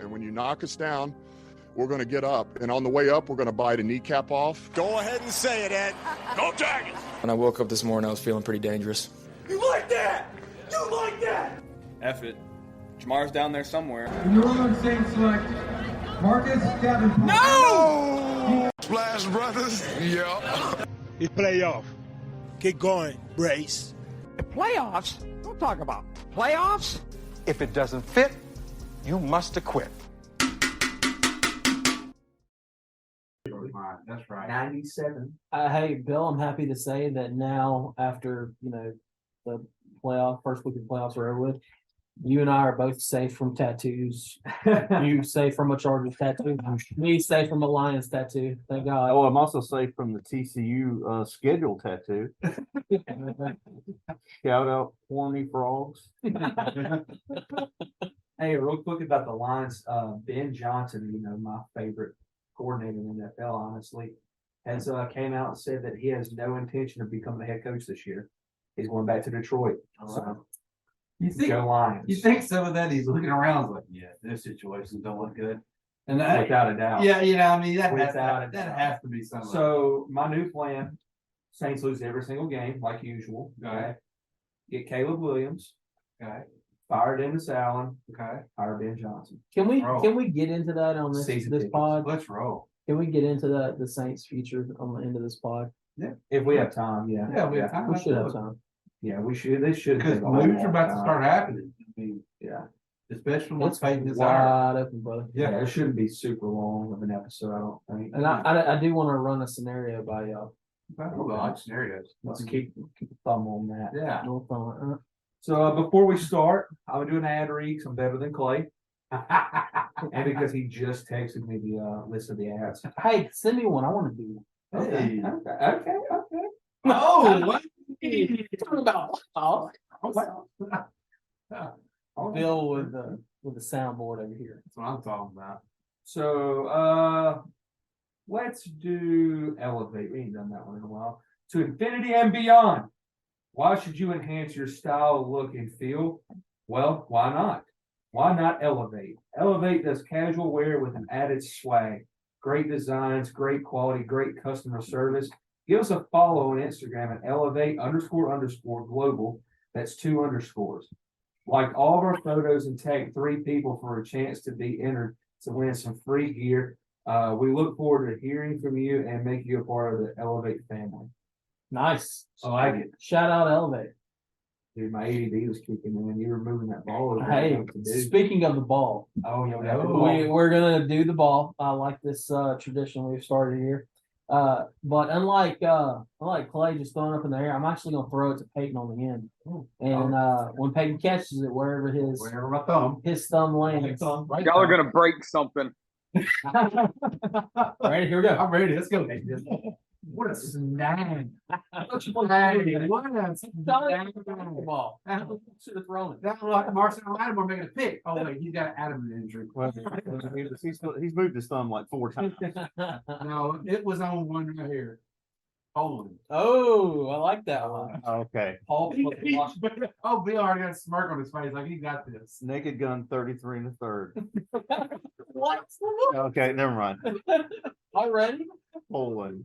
And when you knock us down, we're going to get up. And on the way up, we're going to bite a kneecap off. Go ahead and say it, Ed. Go Tigers! When I woke up this morning, I was feeling pretty dangerous. You like that? You like that? F it. Jamar's down there somewhere. New Orleans Saints select Marcus Davenport. No! Splash Brothers? Yeah. It's playoff. Keep going, Brace. The playoffs? Don't talk about playoffs. If it doesn't fit, you must acquit. That's right. 97. Hey, Bill, I'm happy to say that now, after the first week of the playoffs are over with, you and I are both safe from tattoos. You safe from a Chargers tattoo. Me safe from a Lions tattoo. Thank God. Oh, I'm also safe from the TCU schedule tattoo. Shout out horny frogs. Hey, real quick about the Lions. Ben Johnson, my favorite coordinator in the NFL, honestly, has came out and said that he has no intention of becoming the head coach this year. He's going back to Detroit. So You think go Lions. You think some of that he's looking around like, yeah, their situations don't look good. And that, without a doubt. Yeah, that Without has to be something. So my new plan: Saints lose every single game like usual. Okay. Get Caleb Williams. Okay. Fire Dennis Allen. Okay. Hire Ben Johnson. Can we get into that on this pod? Let's roll. Can we get into the Saints feature on the end of this pod? Yeah. If we have time, yeah. Yeah, we have time. We should have time. Yeah, we should. They should. Because moves are about to start happening. I mean, yeah. Especially once Peyton is wide open, brother. Yeah, it shouldn't be super long of an episode, I don't think. And I do want to run a scenario by y'all. I like scenarios. Let's keep a thumb on that. Yeah. No thumb. So before we start, I'm gonna do an ad read because I'm better than Clay. And because he just texted me the list of the ads. Hey, send me one. I want to do one. Okay. Oh, what? Talking about Bill with the soundboard over here. That's what I'm talking about. So let's do Elevate. We ain't done that one in a while. To infinity and beyond. Why should you enhance your style, look, and feel? Well, why not? Why not Elevate? Elevate does casual wear with an added swag. Great designs, great quality, great customer service. Give us a follow on Instagram at elevate__global. That's 2 underscores. Like all of our photos and tag 3 people for a chance to be entered to win some free gear. We look forward to hearing from you and make you a part of the Elevate family. Nice. I like it. Shout out Elevate. Dude, my ADD was kicking in. You were moving that ball. Hey, speaking of the ball. Oh, yeah. We're going to do the ball. I like this tradition we've started here. But unlike Clay just throwing up in the air, I'm actually going to throw it to Peyton on the end. And when Peyton catches it, wherever his thumb lands. Right, y'all are going to break something. Ready? Here we go. I'm ready. Let's go. What a snag. Ball. Should have thrown it. That's like Marcel Lattimore making a pick. Oh, wait, he's got Adam injury. He's moved his thumb like 4 times. No, it was on one right here. Poland. Oh, I like that one. Okay. Bill already got a smirk on his face like he got this. Naked Gun 33 1/3. What? Okay, never mind. All ready? Poland.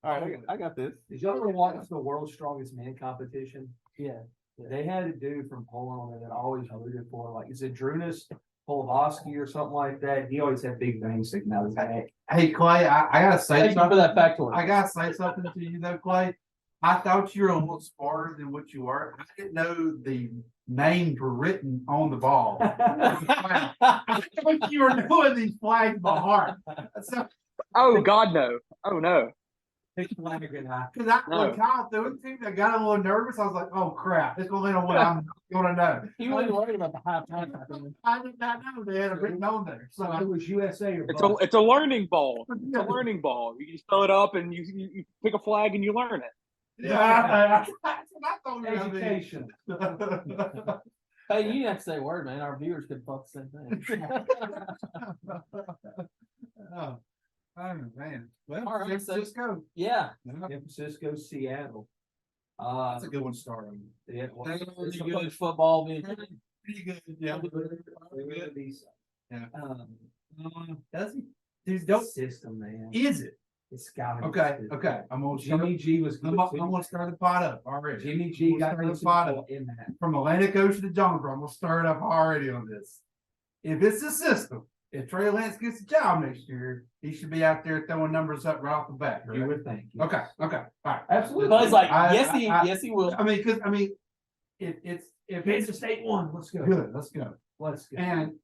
All right, I got this. Did y'all ever watch the World's Strongest Man competition? Yeah. They had a dude from Poland on there that I always rooted for. Like, is it Drunas Polovsky or something like that? He always had big veins sticking out of his neck. Hey, Clay, I got to say something. For that factoid. I got to say something to you, though, Clay. I thought you were a little smarter than what you were. I didn't know the names were written on the ball. I thought you were doing these flags by heart. Oh, God, no. Oh, no. Because when Kyle threw it to me, I got a little nervous. I was like, "Oh crap! It's going to land on what I'm going to know." He wasn't worried about the high time. I did not know they had it written on there. So it was USA. Or it's a learning ball. It's a learning ball. You just throw it up and you pick a flag and you learn it. Yeah, that's what I thought. Education. Hey, you didn't have to say a word, man. Our viewers could thought the same thing. Oh man! Well, all right, San Francisco. Yeah, San Francisco, Seattle. That's a good one. Starting. Yeah, good football. Being pretty good. Yeah, Yeah. Does he? There's no system, man. Is it? It's scouting. Okay. I'm gonna Jimmy G was good. I'm gonna stir the pot up already. Jimmy G got the pot up in that. from Atlantic Ocean to Jonesboro. I'm gonna stir it up already on this. If it's a system, if Trey Lance gets a job next year, he should be out there throwing numbers up right off the bat. You would think. Yes. Okay. All right. Absolutely. But it's like, yes, he will. I mean, if Kansas State won. Let's go. good, let's go. Let's go.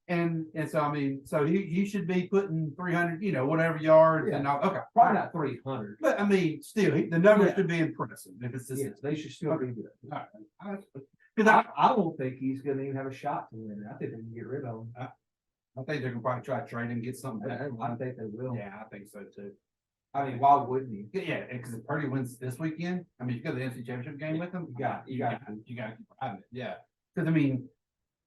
And so I mean, so he should be putting 300, whatever yards and all. Okay, Probably not 300. but I mean, still, the numbers should be impressive if it's this. Yes, they should still be good. All right. Because I don't think he's going to even have a shot to win it. I think they can get rid of him. I think they're gonna probably try to trade him and get something better. I think they will. Yeah, I think so too. I mean, why wouldn't he? Yeah, because if Purdy wins this weekend, I mean, you go to the NFC Championship game with him, you got to keep riding it. Yeah, because I mean,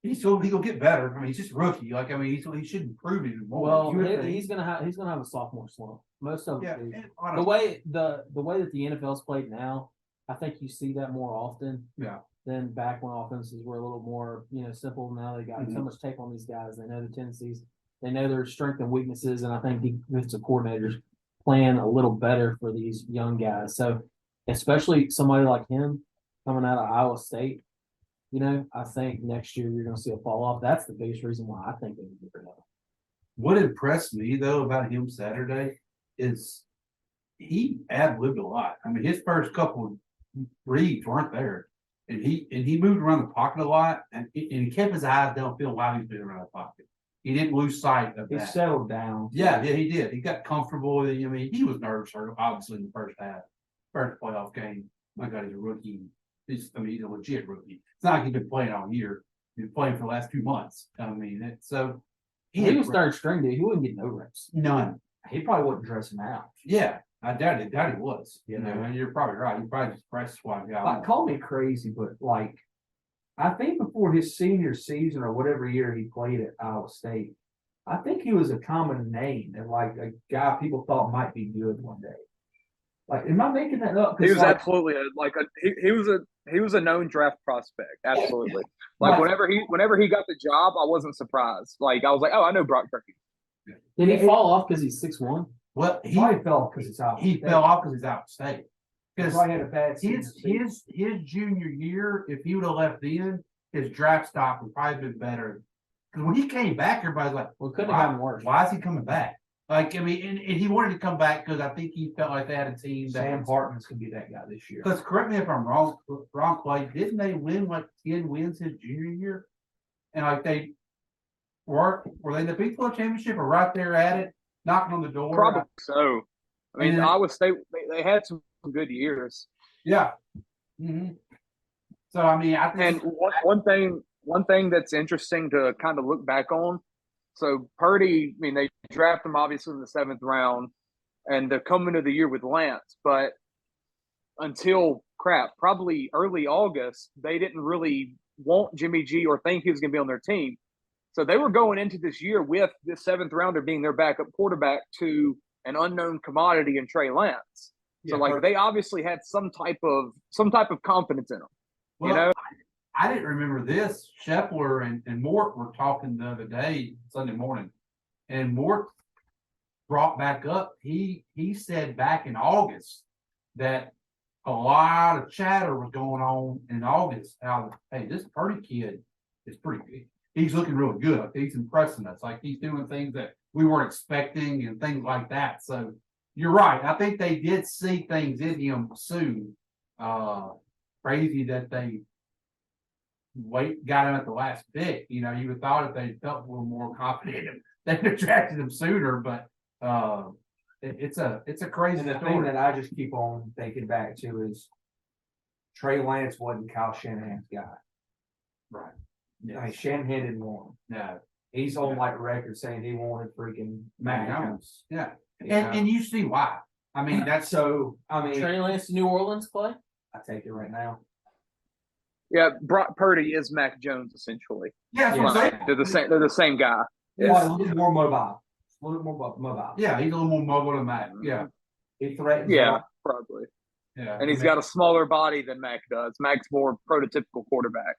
he'll get better. I mean, he's just a rookie. Like, I mean, he should improve even more. Well, he's gonna have a sophomore slump. Most of them. Yeah, the way that the NFL's played now, I think you see that more often. Yeah. Than back when offenses were a little more, simple. Now they got so much tape on these guys. They know the tendencies. They know their strengths and weaknesses. And I think defensive coordinators plan a little better for these young guys. So, especially somebody like him coming out of Iowa State, I think next year you're going to see a fall off. That's the biggest reason why I think they can get rid of him. What impressed me though about him Saturday is he ad-libbed a lot. I mean, his first couple of reads weren't there. And he moved around the pocket a lot, and he kept his eyes downfield while he was moving around the pocket. He didn't lose sight of that. He settled down. Yeah, he did. He got comfortable. I mean, he was nervous, obviously, in the first half, first playoff game. My God, he's a rookie. He's a legit rookie. It's not like he's been playing all year. He's been playing for the last 2 months. I mean, he was third string, dude. He wouldn't get no reps. None. He probably wouldn't dress him out. Yeah. I doubt he was. And you're probably right. You probably just press squad guy. Like, call me crazy, but I think before his senior season or whatever year he played at Iowa State, I think he was a common name and a guy people thought might be good one day. Am I making that up? He was absolutely he was a known draft prospect. Absolutely. Whenever he got the job, I wasn't surprised. I was like, oh, I know Brock Purdy. Did he fall off because he's 6'1"? Well, he fell off because he's out. He fell off because he's out of state. Because he had a bad season. His junior year, if he would have left in, his draft stock would probably been better. Because when he came back, everybody's like, "Well, couldn't have gotten worse." Why is he coming back? And he wanted to come back because I think he felt like they had a team. Sam Hartman's gonna be that guy this year. Because correct me if I'm wrong, Clay, didn't they win 10 wins his junior year? And they were they in the Big 12 championship or right there at it? Knocking on the door. Probably so. I mean, Iowa State, they had some good years. Yeah. Mm-hmm. So, I mean, I think. And one thing that's interesting to kind of look back on. So, Purdy, I mean, they draft him obviously in the 7th round, and they're coming to the year with Lance. But until probably early August, they didn't really want Jimmy G or think he was going to be on their team. So they were going into this year with the 7th rounder being their backup quarterback to an unknown commodity in Trey Lance. So they obviously had some type of confidence in him. Well, I didn't remember this. Shepler and Mort were talking the other day, Sunday morning, and Mort brought back up. He said back in August that a lot of chatter was going on in August. How this Purdy kid is pretty good. He's looking really good. He's impressing us. He's doing things that we weren't expecting and things like that. So you're right. I think they did see things in him soon. Crazy that they got him at the last pick. You would have thought if they felt a little more confident, they'd attracted him sooner. But it's a crazy story. The thing that I just keep on thinking back to is Trey Lance wasn't Kyle Shanahan's guy. Right. Yes. I mean, Shanahan didn't want him. No. He's on record saying he wanted freaking Mac Jones. Yeah. And you see why. I mean, that's so. I mean, Trey Lance to New Orleans, Clay? I take it right now. Yeah, Brock Purdy is Mac Jones essentially. Yeah, they're the same. They're the same guy. Yeah, a little more mobile. A little more mobile. Yeah, he's a little more mobile than Mac. Yeah, he threatens. Yeah, probably. Yeah, and he's got a smaller body than Mac does. Mac's more prototypical quarterback.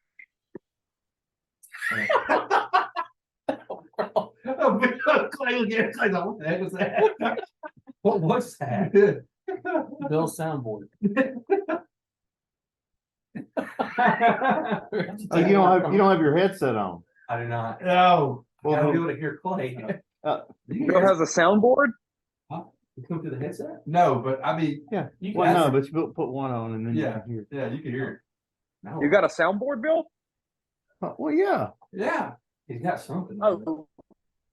Clay will get Clay's like, what the heck was that? What was that? Bill's soundboard. Oh, you don't have your headset on. I do not. No. I gotta be able to hear Clay. Bill has a soundboard. You come to the headset? No, but I mean, Yeah. You Well, guys- no, but you put one on and then you Yeah. can hear. yeah, you can hear it. No. You got a soundboard, Bill? Well, yeah. Yeah. He's got something. Oh,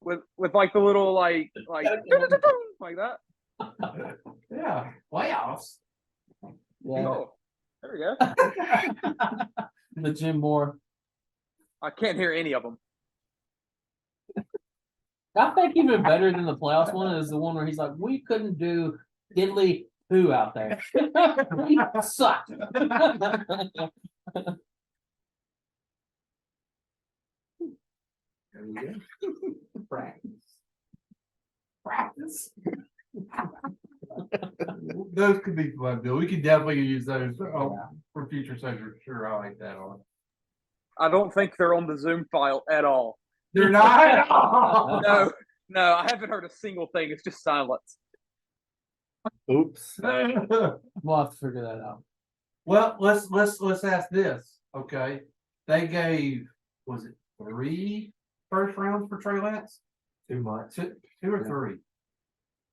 with like the little like like that. Yeah. Playoffs. Yeah. Oh, there we go. The Jim Moore. I can't hear any of them. I think even better than the playoffs one is the one where he's like, we couldn't do diddly poo out there. We sucked. There you go. Practice. Those could be fun, Bill. We could definitely use those for future sessions. Sure, I like that one. I don't think they're on the Zoom file at all. They're not. No, I haven't heard a single thing. It's just silence. Oops. We'll have to figure that out. Well, let's ask this. Okay, they gave, was it 3 first rounds for Trey Lance? Too much. Two or Yeah. 3?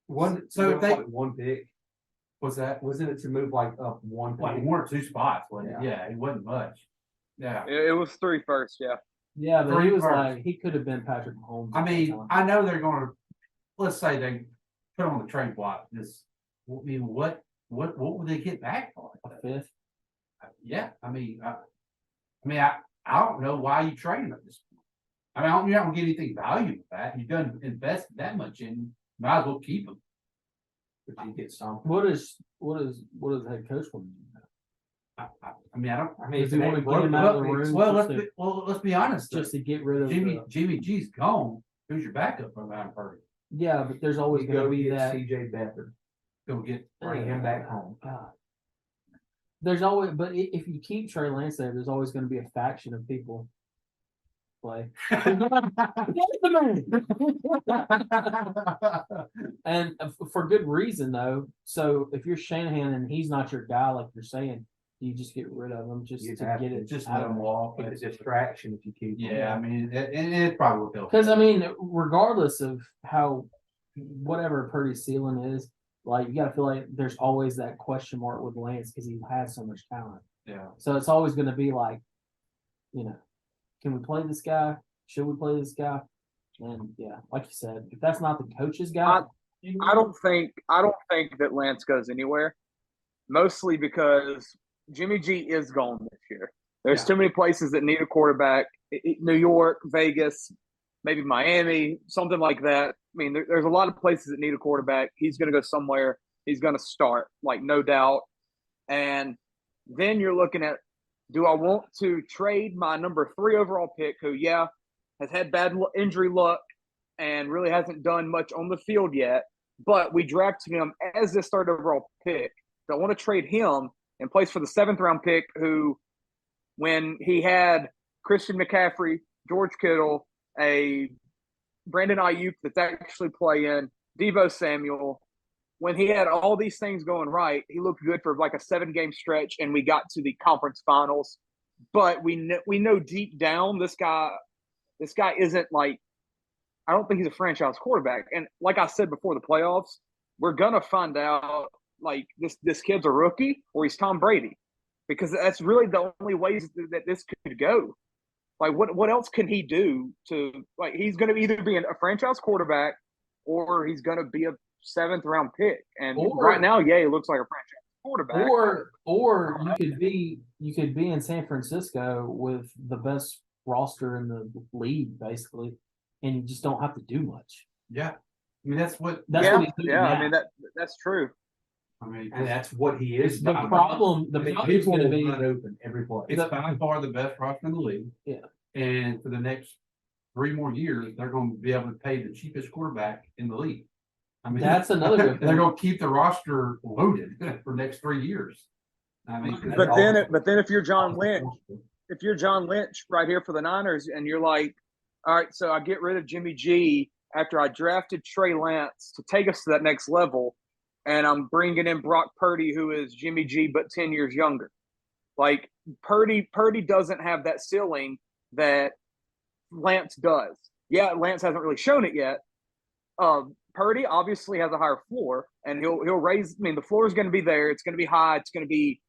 One. So if they- one pick, Was that wasn't it to move like up one like pick? 1 or 2 spots? Wasn't it? Yeah. Yeah, it wasn't much. Yeah. It was 3 first, yeah. Yeah, but 3 he was first. like, he could have been Patrick Mahomes. I at that mean, time. I know they're going to. Let's say they put on the trade block. I mean, what would they get back for it? A fifth. Yeah, I don't know why you trade him at this point. I mean, you're not gonna get anything valuable with that. You've done invested that much in, might as well keep him. But you get something. What does the head coach want to do? I mean, I don't. I mean, Does he want to get him out of the room? Let's be honest. Just to get rid of Jimmy G's gone. Who's your backup for Ryan Purdy? Yeah, but there's always going to be that. CJ Beathard. Go get. Bring him back home. God. There's always, but if you keep Trey Lance there, there's always going to be a faction of people play. And for good reason, though. So if you're Shanahan and he's not your guy, like you're saying, you just get rid of him just to get it. Just out let of him there. walk. It's a distraction if you keep. Yeah, I mean, it probably will help. Because I mean, regardless of how whatever Purdy's ceiling is, like you got to feel like there's always that question mark with Lance because he has so much talent. Yeah. So it's always going to be like, can we play this guy? Should we play this guy? And yeah, like you said, if that's not the coach's guy, I don't think that Lance goes anywhere. Mostly because Jimmy G is gone this year. There's too many places that need a quarterback. New York, Vegas, maybe Miami, something like that. I mean, there's a lot of places that need a quarterback. He's going to go somewhere. He's going to start, like, no doubt. And then you're looking at, do I want to trade my number 3 overall pick, who, has had bad injury luck and really hasn't done much on the field yet, but we drafted him as this 3rd overall pick. Do I want to trade him in place for the 7th round pick, who, when he had Christian McCaffrey, George Kittle, a Brandon Ayuk that's actually playing, Deebo Samuel, when he had all these things going right, he looked good for like a 7-game stretch, and we got to the conference finals. But we know deep down this guy isn't like, I don't think he's a franchise quarterback. And like I said before the playoffs, we're gonna find out like this kid's a rookie or he's Tom Brady, because that's really the only ways that this could go. Like what else can he do to, like, he's gonna either be a franchise quarterback or he's gonna be a 7th round pick. And right now, it looks like a franchise quarterback. Or you could be in San Francisco with the best roster in the league, basically, and you just don't have to do much. Yeah, I mean that's what he's doing now. I mean that's true. I mean, and that's what he is. The problem is going to be open every play. It's by far the best roster in the league. Yeah, and for the next 3 more years, they're going to be able to pay the cheapest quarterback in the league. I mean, that's another good thing. They're going to keep the roster loaded for the next 3 years. I mean, but then if you're John Lynch right here for the Niners, and you're like, all right, so I get rid of Jimmy G after I drafted Trey Lance to take us to that next level, and I'm bringing in Brock Purdy, who is Jimmy G but 10 years younger. Like Purdy doesn't have that ceiling that Lance does. Yeah, Lance hasn't really shown it yet. Purdy obviously has a higher floor, and he'll raise. I mean, the floor is going to be there. It's going to be high. It's going to be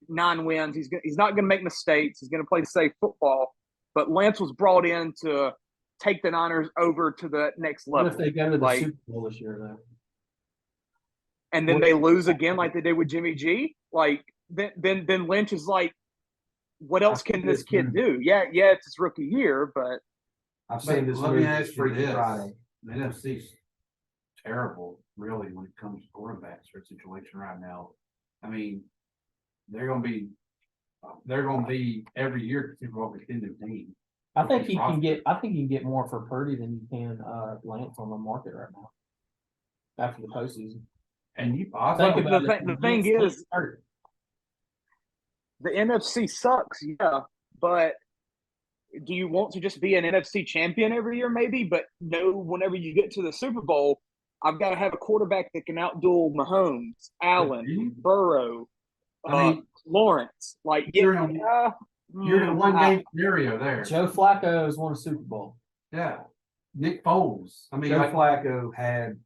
9 wins. He's not going to make mistakes. He's going to play safe football. But Lance was brought in to take the Niners over to the next level. What if they go to the Super Bowl this year, though? And then they lose again like they did with Jimmy G? Like, then Lynch is like, what else can this kid do? Yeah, it's his rookie year, but I've seen this let me movie ask you this. Friday. The NFC's terrible, really, when it comes to quarterbacks or situation right now. I mean, they're gonna be every year Super Bowl contending team. I think he can get more for Purdy than you can Lance on the market right now after the postseason. And you the thing is, the NFC sucks, yeah, but do you want to just be an NFC champion every year, maybe? But no, whenever you get to the Super Bowl, I've got to have a quarterback that can outduel Mahomes, Allen, Burrow, Lawrence. Like, you're in a one-game scenario there. Joe Flacco has won a Super Bowl. Yeah, Nick Foles. I mean, Joe Flacco had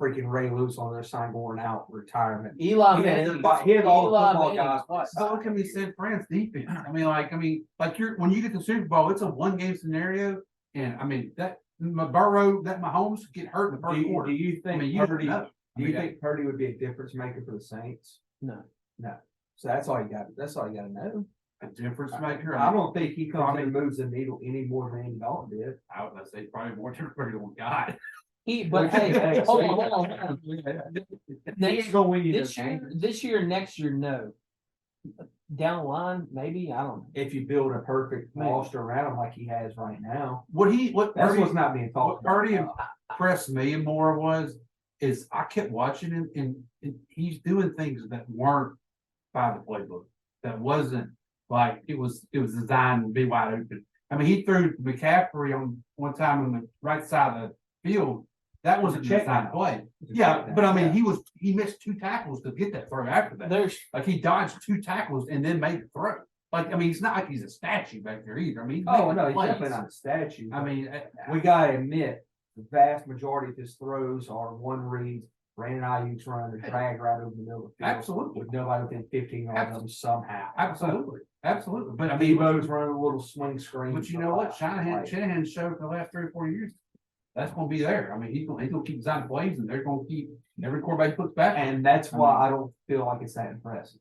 freaking Ray Lewis on their sign going out retirement. Eli he Manning. had all the football guys. So look at me, San Fran's defense. I mean, when you get to the Super Bowl, it's a one-game scenario, and I mean that Burrow, that Mahomes get hurt in the first quarter. Do you think Purdy? Do you think Purdy would be a difference maker for the Saints? No. So that's all you got. That's all you got to know. A difference maker. I don't think he comes in and moves the needle any more than Andy Dalton did. I would say probably more different than God. Hold on. This year, next year, no. Down the line, maybe, I don't know. If you build a perfect roster around him like he has right now. That's what's not being talked about. What Purdy impressed me more is I kept watching him and he's doing things that weren't by the playbook. That wasn't like it was designed to be wide open. I mean, he threw McCaffrey on one time on the right side of the field. That was a designed play. Yeah, but I mean, he missed 2 tackles to get that throw after that. He dodged 2 tackles and then made the throw. Like, I mean, it's not like he's a statue back there either. I mean, he's definitely not a statue. I mean, we gotta admit the vast majority of his throws are one reads. Brandon Ayuk's running a drag right over the middle of the field. Absolutely. With nobody within 15 yards of him somehow. Absolutely. But I mean, Debo's running a little swing screen. But you know what? Shanahan showed for the last 3 or 4 years. That's going to be there. I mean, he's going to keep designing plays, and they're going to keep every quarterback puts back. And that's why I don't feel like it's that impressive.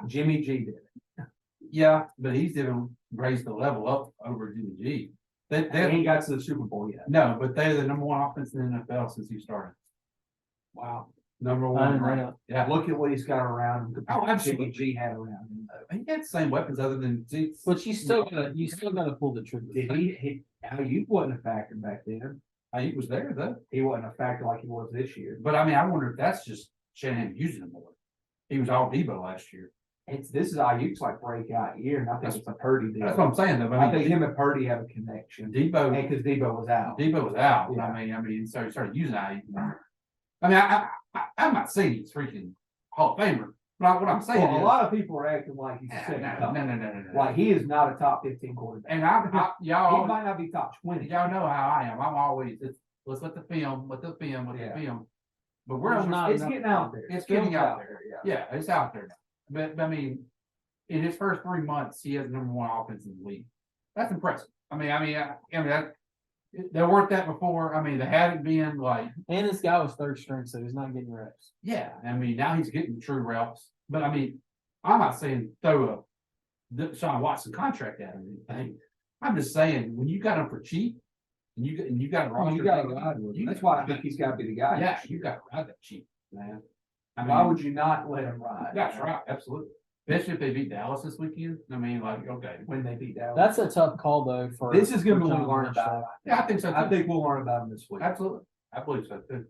Jimmy G did it. Yeah, but he's didn't raise the level up over Jimmy G. They ain't got to the Super Bowl yet. No, but they're the number 1 offense in the NFL since he started. Wow. Number 1. Right. Yeah. Look at what he's got around him. Absolutely. Jimmy G had around him. He had the same weapons other than Zeke's. But you still gotta pull the trigger. Did he Ayuk wasn't a factor back then. Ayuk was there though. He wasn't a factor like he was this year. But I mean, I wonder if that's just Shanahan using him more. He was all Debo last year. This is Ayuk's like breakout year, and I think it's a Purdy deal. That's what I'm saying though. I think him and Purdy have a connection. Debo, because Debo was out. Yeah. I mean, so he started using Ayuk. I mean, I'm not saying he's freaking Hall of Famer, but what I'm saying is a lot of people are acting like he's no. Like he is not a top 15 quarterback. And y'all, he might not be top 20. Y'all know how I am. I'm always let's let the film. But it's getting out there. It's getting out there. Yeah, it's out there now. But I mean, in his first 3 months, he has the number 1 offense in the league. That's impressive. I mean, there weren't that before. I mean, they haven't been like. And this guy was third string, so he's not getting reps. Yeah, I mean, now he's getting true reps. But I mean, I'm not saying throw a Sean Watson contract at him or anything. I'm just saying when you got him for cheap, and you got a roster, you got to ride with him. That's why I think he's got to be the guy. Yeah, you got to ride that cheap, man. I mean, why would you not let him ride? That's right, absolutely. Especially if they beat Dallas this weekend. I mean, like, okay, when they beat Dallas, that's a tough call though. For this is going to be when we learn about it. Yeah, I think so. I think we'll learn about him this week. Absolutely, I believe so too.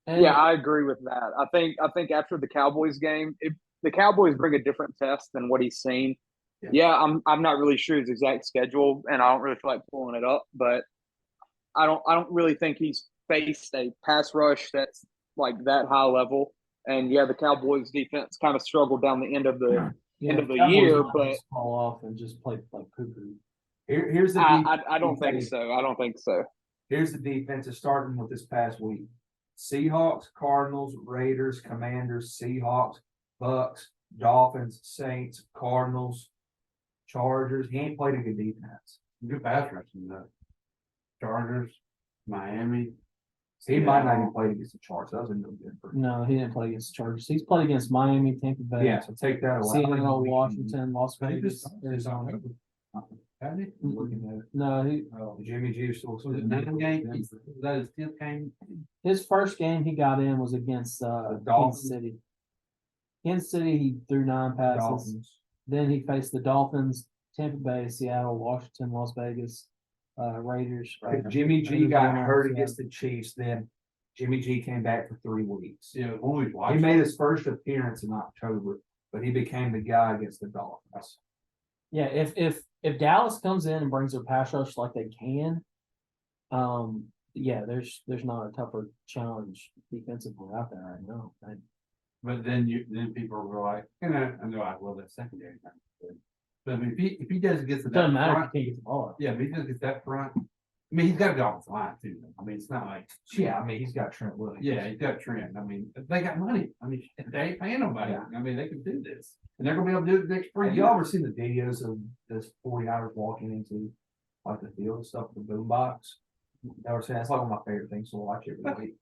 Yeah, I agree with that. I think after the Cowboys game, the Cowboys bring a different test than what he's seen. Yeah, I'm not really sure his exact schedule, and I don't really feel like pulling it up, but I don't really think he's faced a pass rush that's like that high level. And yeah, the Cowboys defense kind of struggled down the end of the year, but fall off and just play like poo-poo. Here's the I don't think so. I don't think so. Here's the defense starting with this past week: Seahawks, Cardinals, Raiders, Commanders, Seahawks, Bucks, Dolphins, Saints, Cardinals, Chargers. He ain't played a good defense. Good pass rush in the Chargers, Miami. He might not even play against the Chargers. That was no good for him. No, he didn't play against the Chargers. He's played against Miami, Tampa Bay. Yeah, so take that away. Seattle, Washington, Las Vegas, Arizona. No, Jimmy G was still. Was it 9 games? Was that his 10th game? his first game he got in was against Kansas City. Kansas City, he threw 9 passes. Dolphins. Then he faced the Dolphins, Tampa Bay, Seattle, Washington, Las Vegas, Raiders. If Jimmy G got hurt against the Chiefs, then Jimmy G came back for 3 weeks. Yeah, He made his first appearance in October, but he became the guy against the Dolphins. Yeah, if Dallas comes in and brings their pass rush like they can, yeah, there's not a tougher challenge defensively out there right now. But then people will go like, I know I will that secondary. But I mean, if he doesn't get to that Doesn't matter front, if he can't get the ball up. yeah, if he doesn't get that front, I mean, he's got to go off the line too. I mean, it's not like, Yeah, I mean, he's got Trent Williams. yeah, he's got Trent. I mean, they got money. I mean, they ain't paying nobody. Yeah. I mean, they can do this, and they're gonna be able to do it next spring. Have y'all ever seen the videos of this 49ers walking into like the field and stuff, the boom box? Never seen that. It's like one of my favorite things to watch every week.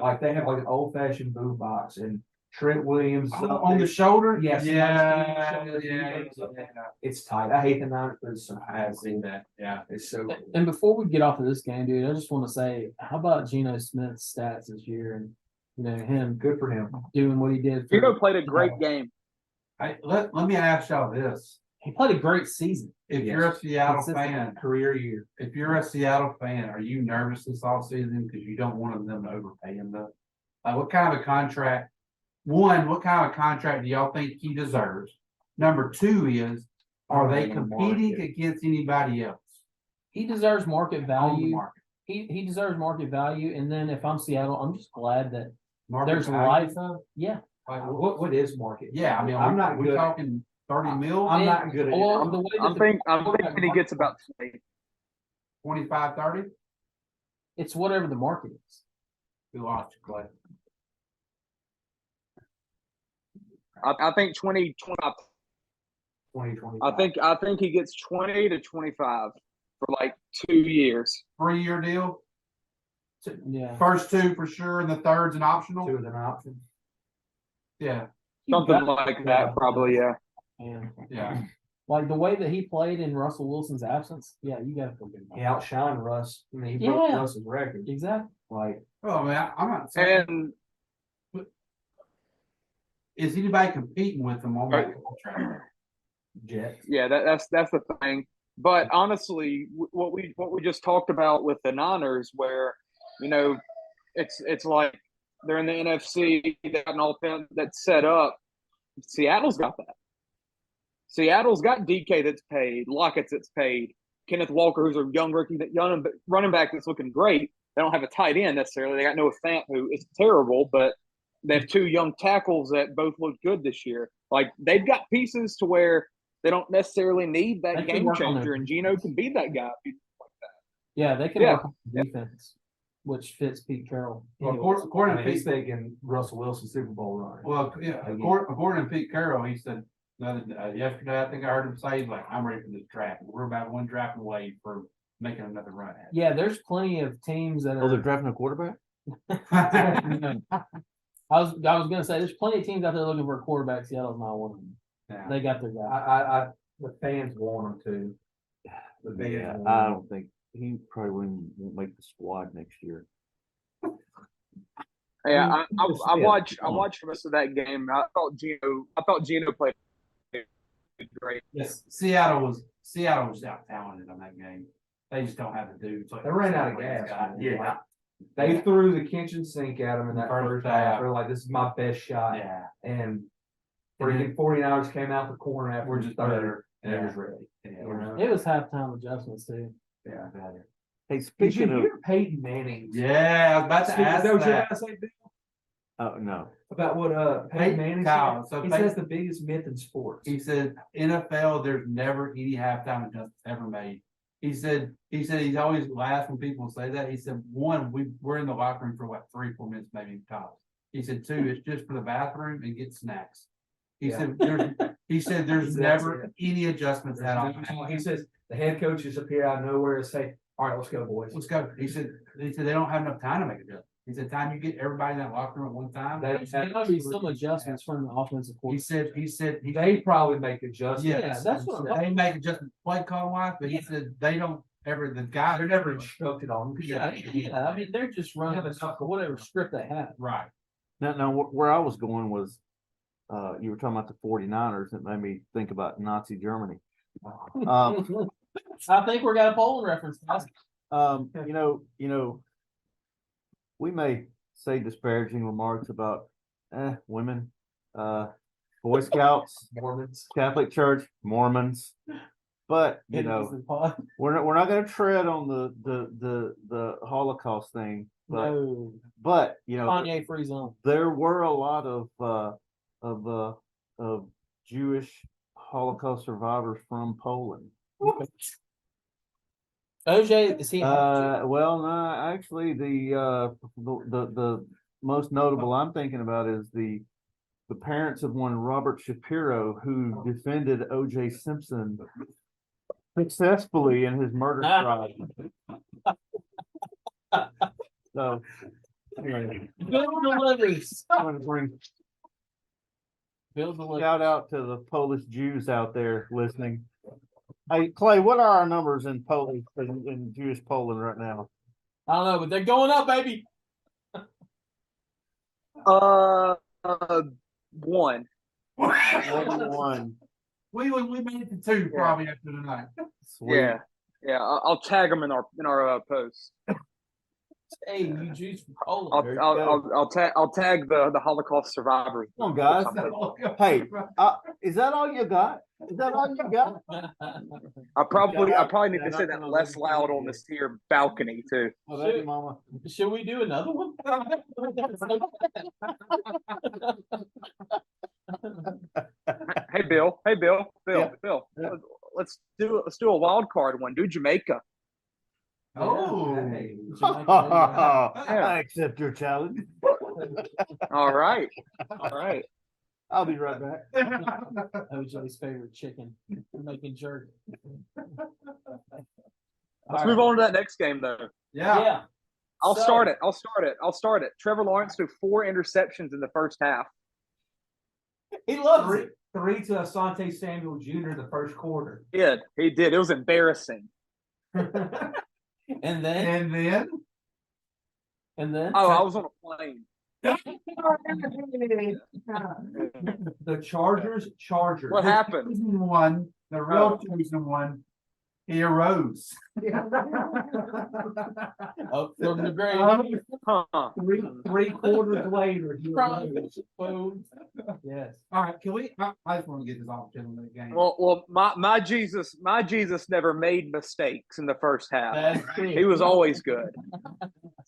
Like they have like an old fashioned boom box and Trent Williams on the shoulder? Yes. Yeah. It's tight. I hate the Niners, but it's so I've seen that. Yeah. It's so cool. And before we get off of this game, dude, I just want to say, how about Geno Smith's stats this year and him Good for him. doing what he did? Geno played a great game. Let me ask y'all this. He played a great season. If you're a Seattle Consistent fan, Career year. if you're a Seattle fan, are you nervous this offseason because you don't want them to overpay him though? What kind of a contract? One, what kind of contract do y'all think he deserves? Number 2 is, are they competing against anybody else? He deserves market on the value. market? He deserves market value. And then if I'm Seattle, I'm just glad that Market there's value? life. Yeah. Like, What is market? yeah, I mean, I'm not we good. talking 30 mil, I'm not good at Well, it. the way that I'm the thinking quarterback he gets market about works, 20. 25, 30? it's whatever the market is. We lost you, Clay. I think 20. 2020. I think he gets 20 to 25 for like 2 years. 3-year deal. Yeah. First 2 for sure, and the third's an optional. 2 is an option. Yeah, Something like that, probably, yeah. And yeah. like the way that he played in Russell Wilson's absence, yeah, you got to feel good about He it. outshined Russ. I mean, he broke Yeah. Russ's record. Exactly. Like, Well, I mean, I'm not saying. And Is anybody competing with him on that contract? Jets. yeah, that's the thing. But honestly, what we just talked about with the Niners, where it's like they're in the NFC, they got an offense that's set up. Seattle's got that. Seattle's got DK that's paid, Lockett's that's paid, Kenneth Walker, who's a young rookie, young running back that's looking great. They don't have a tight end necessarily. They got Noah Fant, who is terrible, but they have 2 young tackles that both look good this year. Like they've got pieces to where they don't necessarily need that They can game work on changer, their and Geno can be that guy. Yeah, they can Yeah. work on the defense, which fits Pete Carroll. Well, anyways. according to He's Pete, thinking Russell Wilson Super Bowl run. well, yeah, according to Pete Carroll, he said yesterday, I think I heard him say, he's like, I'm ready for this draft. We're about 1 draft away for making another run at it. Yeah, there's plenty of teams that Oh, they're are. drafting a quarterback? I was gonna say there's plenty of teams out there looking for a quarterback. Seattle's not one of them. Yeah. They got their guy. I the fans want him to. The fans Yeah, want I him. don't think he probably won't make the squad next year. Yeah, I Yeah. watched the rest of that game. I thought Geno played great. Yes, Seattle was out talented on that game. They just don't have the dudes. Like They ran out of gas. man. Yeah, They threw the kitchen sink at him in that First first half. half. They're like, this is my best shot. yeah. And And freaking 49ers came out the corner after We're the just third. better. and it was ready. It was halftime adjustments too. Yeah. Hey, Did you speaking of, hear Peyton Manning? Yeah, I was about to ask Is that what you're that. about to say, Bill? oh no, About what Peyton Manning Kyle, said? so He Peyton- says the biggest myth in sports. He said NFL, there's never any halftime adjustments ever made. He said he's always laughs when people say that. He said, one, we're in the locker room for what 3-4 minutes maybe tops. He said, two, it's just for the bathroom and get snacks. He said there's never any adjustments at all. He says the head coaches appear out of nowhere and say, "All right, let's go, boys. Let's go." He said they don't have enough time to make adjustments. He said time you get everybody in that locker room at one time. There's gonna be some adjustments from the offensive He coordinator. said They probably make adjustments. Yeah, that's what I'm they make adjustments play call wise, but he said they don't ever the guys They're never instructed on. Yeah, I mean, they're just running whatever script they have. right. now where I was going was, you were talking about the 49ers. It made me think about Nazi Germany. I think we got a Poland reference, guys. You know, we may say disparaging remarks about women, Boy Scouts, Mormons. Catholic Church, Mormons, but you know, we're not going to tread on the Holocaust thing. But No, but you know, Kanye free zone. there were a lot of Jewish Holocaust survivors from Poland. OJ, is he? Well, no, actually, the most notable I'm thinking about is the parents of one Robert Shapiro, who defended O.J. Simpson successfully in his murder trial. So, anyway, Bill delivers. I'm going to bring Bill delivers. shout out to the Polish Jews out there listening. Hey, Clay, what are our numbers in Polish in Jewish Poland right now? I don't know, but they're going up, baby. One. 1-1. We made it to 2 probably after tonight. Sweet. Yeah. I'll tag them in our post. Hey, you Jews from Poland. I'll tag the Holocaust survivors. Come on, guys. Hey, is that all you got? Is that all you got? I probably need to say that less loud on this here balcony too. Oh, thank you, Mama. Should we do another one? Hey Bill. Yeah. Bill. Let's do a wild card one. Do Jamaica. Oh, Hey, I accept your challenge. All right. I'll be right back. OJ's favorite chicken. Making jerk. Let's move on to that next game though. yeah. I'll start it. Trevor Lawrence threw 4 interceptions in the first half. He loves it. Three to Asante Samuel Jr. in the first quarter. He did. It was embarrassing. And then Oh, I was on a plane. The Chargers. What happened? The real chosen one. He arose. up from the grave. Huh. Three quarters later, he arose. Boom. Yes. All right, can we? I just want to get this off the game. Well, my Jesus never made mistakes in the first half. That's true. He was always good.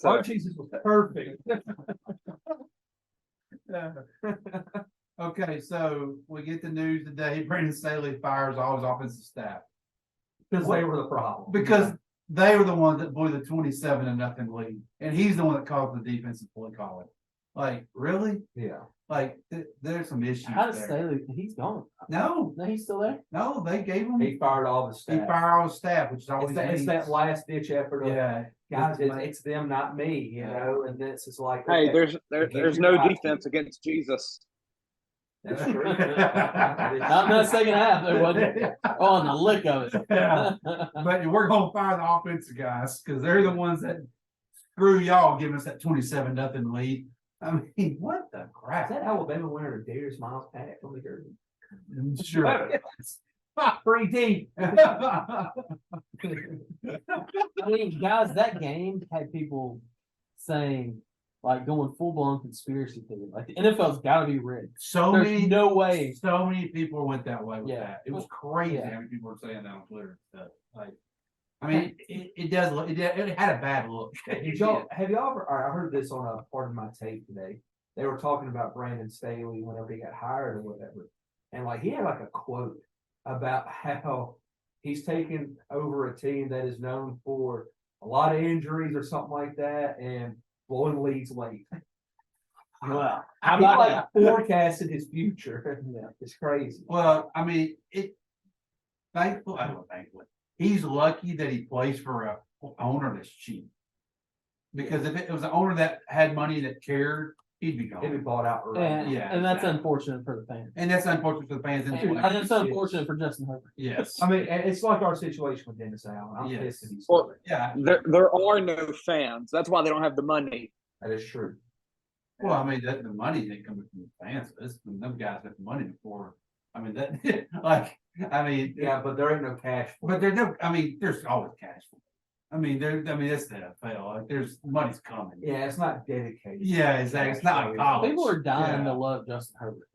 Our Jesus was perfect. Okay, so we get the news today. Brandon Staley fires all his offensive staff Because they were the problem. because they were the ones that blew the 27-0 lead, and he's the one that caused the defensive play calling. Like, really? Yeah. Like, there's some issues How does there. Staley? He's gone. No, He's still there. they gave him. He fired all the He staff. fired all his staff, which is always It's that last ditch effort of guys. Yeah. It's them, not me. You know, and this is like Hey, okay, there's no defense against Jesus. That's true. Not in that second half, there wasn't. Oh, and the lick of it. Yeah. But we're gonna fire the offensive guys because they're the ones that screw y'all giving us that 27-0 lead. I mean, what the Is crap? that Alabama winner Darius Miles Pack on the jersey? Sure. Pretty deep. I mean, guys, that game had people saying like going full blown conspiracy theory. Like the NFL's got to be rigged. There's no way. So many people went that way with Yeah. that. It was crazy Yeah. how many people were saying that on Twitter and stuff. Like, I mean, it does look. It had a bad look. Have y'all ever? I heard this on a part of my tape today. They were talking about Brandon Staley whenever he got hired or whatever, and like he had like a quote about how he's taken over a team that is known for a lot of injuries or something like that, and blowing leads late. Well, how about like forecasted his future? Yeah, it's crazy. Well, I mean, thankfully, he's lucky that he plays for a owner that's cheap. Because if it was an owner that had money that cared, he'd be gone. He'd be bought out. And that's unfortunate for the fans. And that's unfortunate for the fans. And it's unfortunate for Justin Herbert. Yes. I mean, it's like our situation with Dennis Allen. I'm pissed at these. Well, yeah. There are no fans. That's why they don't have the money. That is true. Well, I mean, the money didn't come from the fans. Them guys got the money before. I mean, yeah, but there ain't no cash. But there's no. I mean, there's always cash. I mean, it's the NFL. Like, there's money's coming. Yeah, it's not dedicated. Yeah, exactly. It's not like college. People are dying to love Justin Herbert.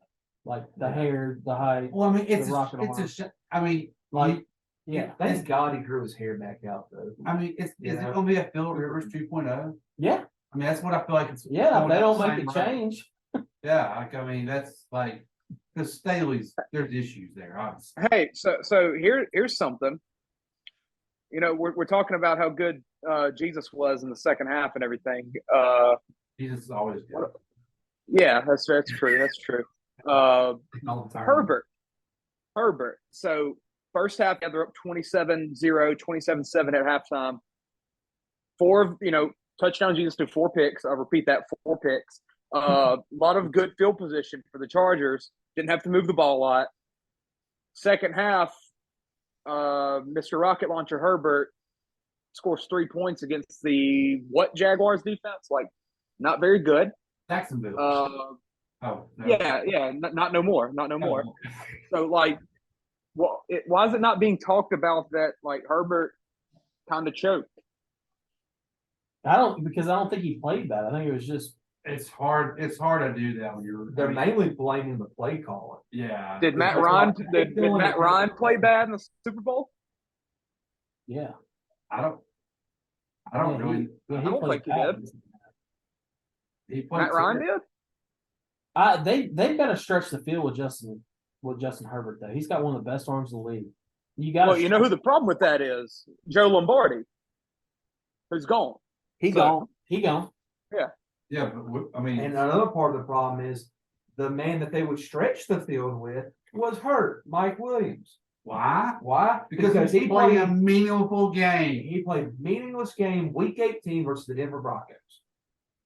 Like the hair, the height. Well, I mean, it's I mean, like, thank God he grew his hair back out though. I mean, is it going to be a Phil Rivers 2.0? Yeah. I mean, that's what I feel like it's. Yeah, if they don't make a change. Yeah, like, I mean, that's like, because Staley's, there's issues there, obviously. Hey, so here's something. You know, we're talking about how good Jesus was in the second half and everything. Jesus is always good. Yeah, that's true. That's true. Herbert. So first half, they're up 27-0, 27-7 at halftime. 4, touchdowns, Jesus threw 4 picks. I'll repeat that, 4 picks. A lot of good field position for the Chargers. Didn't have to move the ball a lot. Second half, Mr. Rocket Launcher Herbert scores 3 points against the Jaguars defense? Like, not very good. Jacksonville. No. Yeah. Not no more. So, like, why is it not being talked about that, like, Herbert kind of choked? Because I don't think he played that. I think it was just. It's hard to do that when you're. They're mainly blaming the play caller. Yeah. Did Matt Ryan play bad in the Super Bowl? Yeah. I don't really. I don't think he did. Matt Ryan did? They got to stretch the field with Justin Herbert though. He's got one of the best arms in the league. You know who the problem with that is? Joe Lombardi, who's gone. He gone. Yeah. Yeah, but I mean, and another part of the problem is the man that they would stretch the field with was hurt, Mike Williams. Why? Because he played a meaningful game. He played a meaningless game, Week 18 versus the Denver Broncos,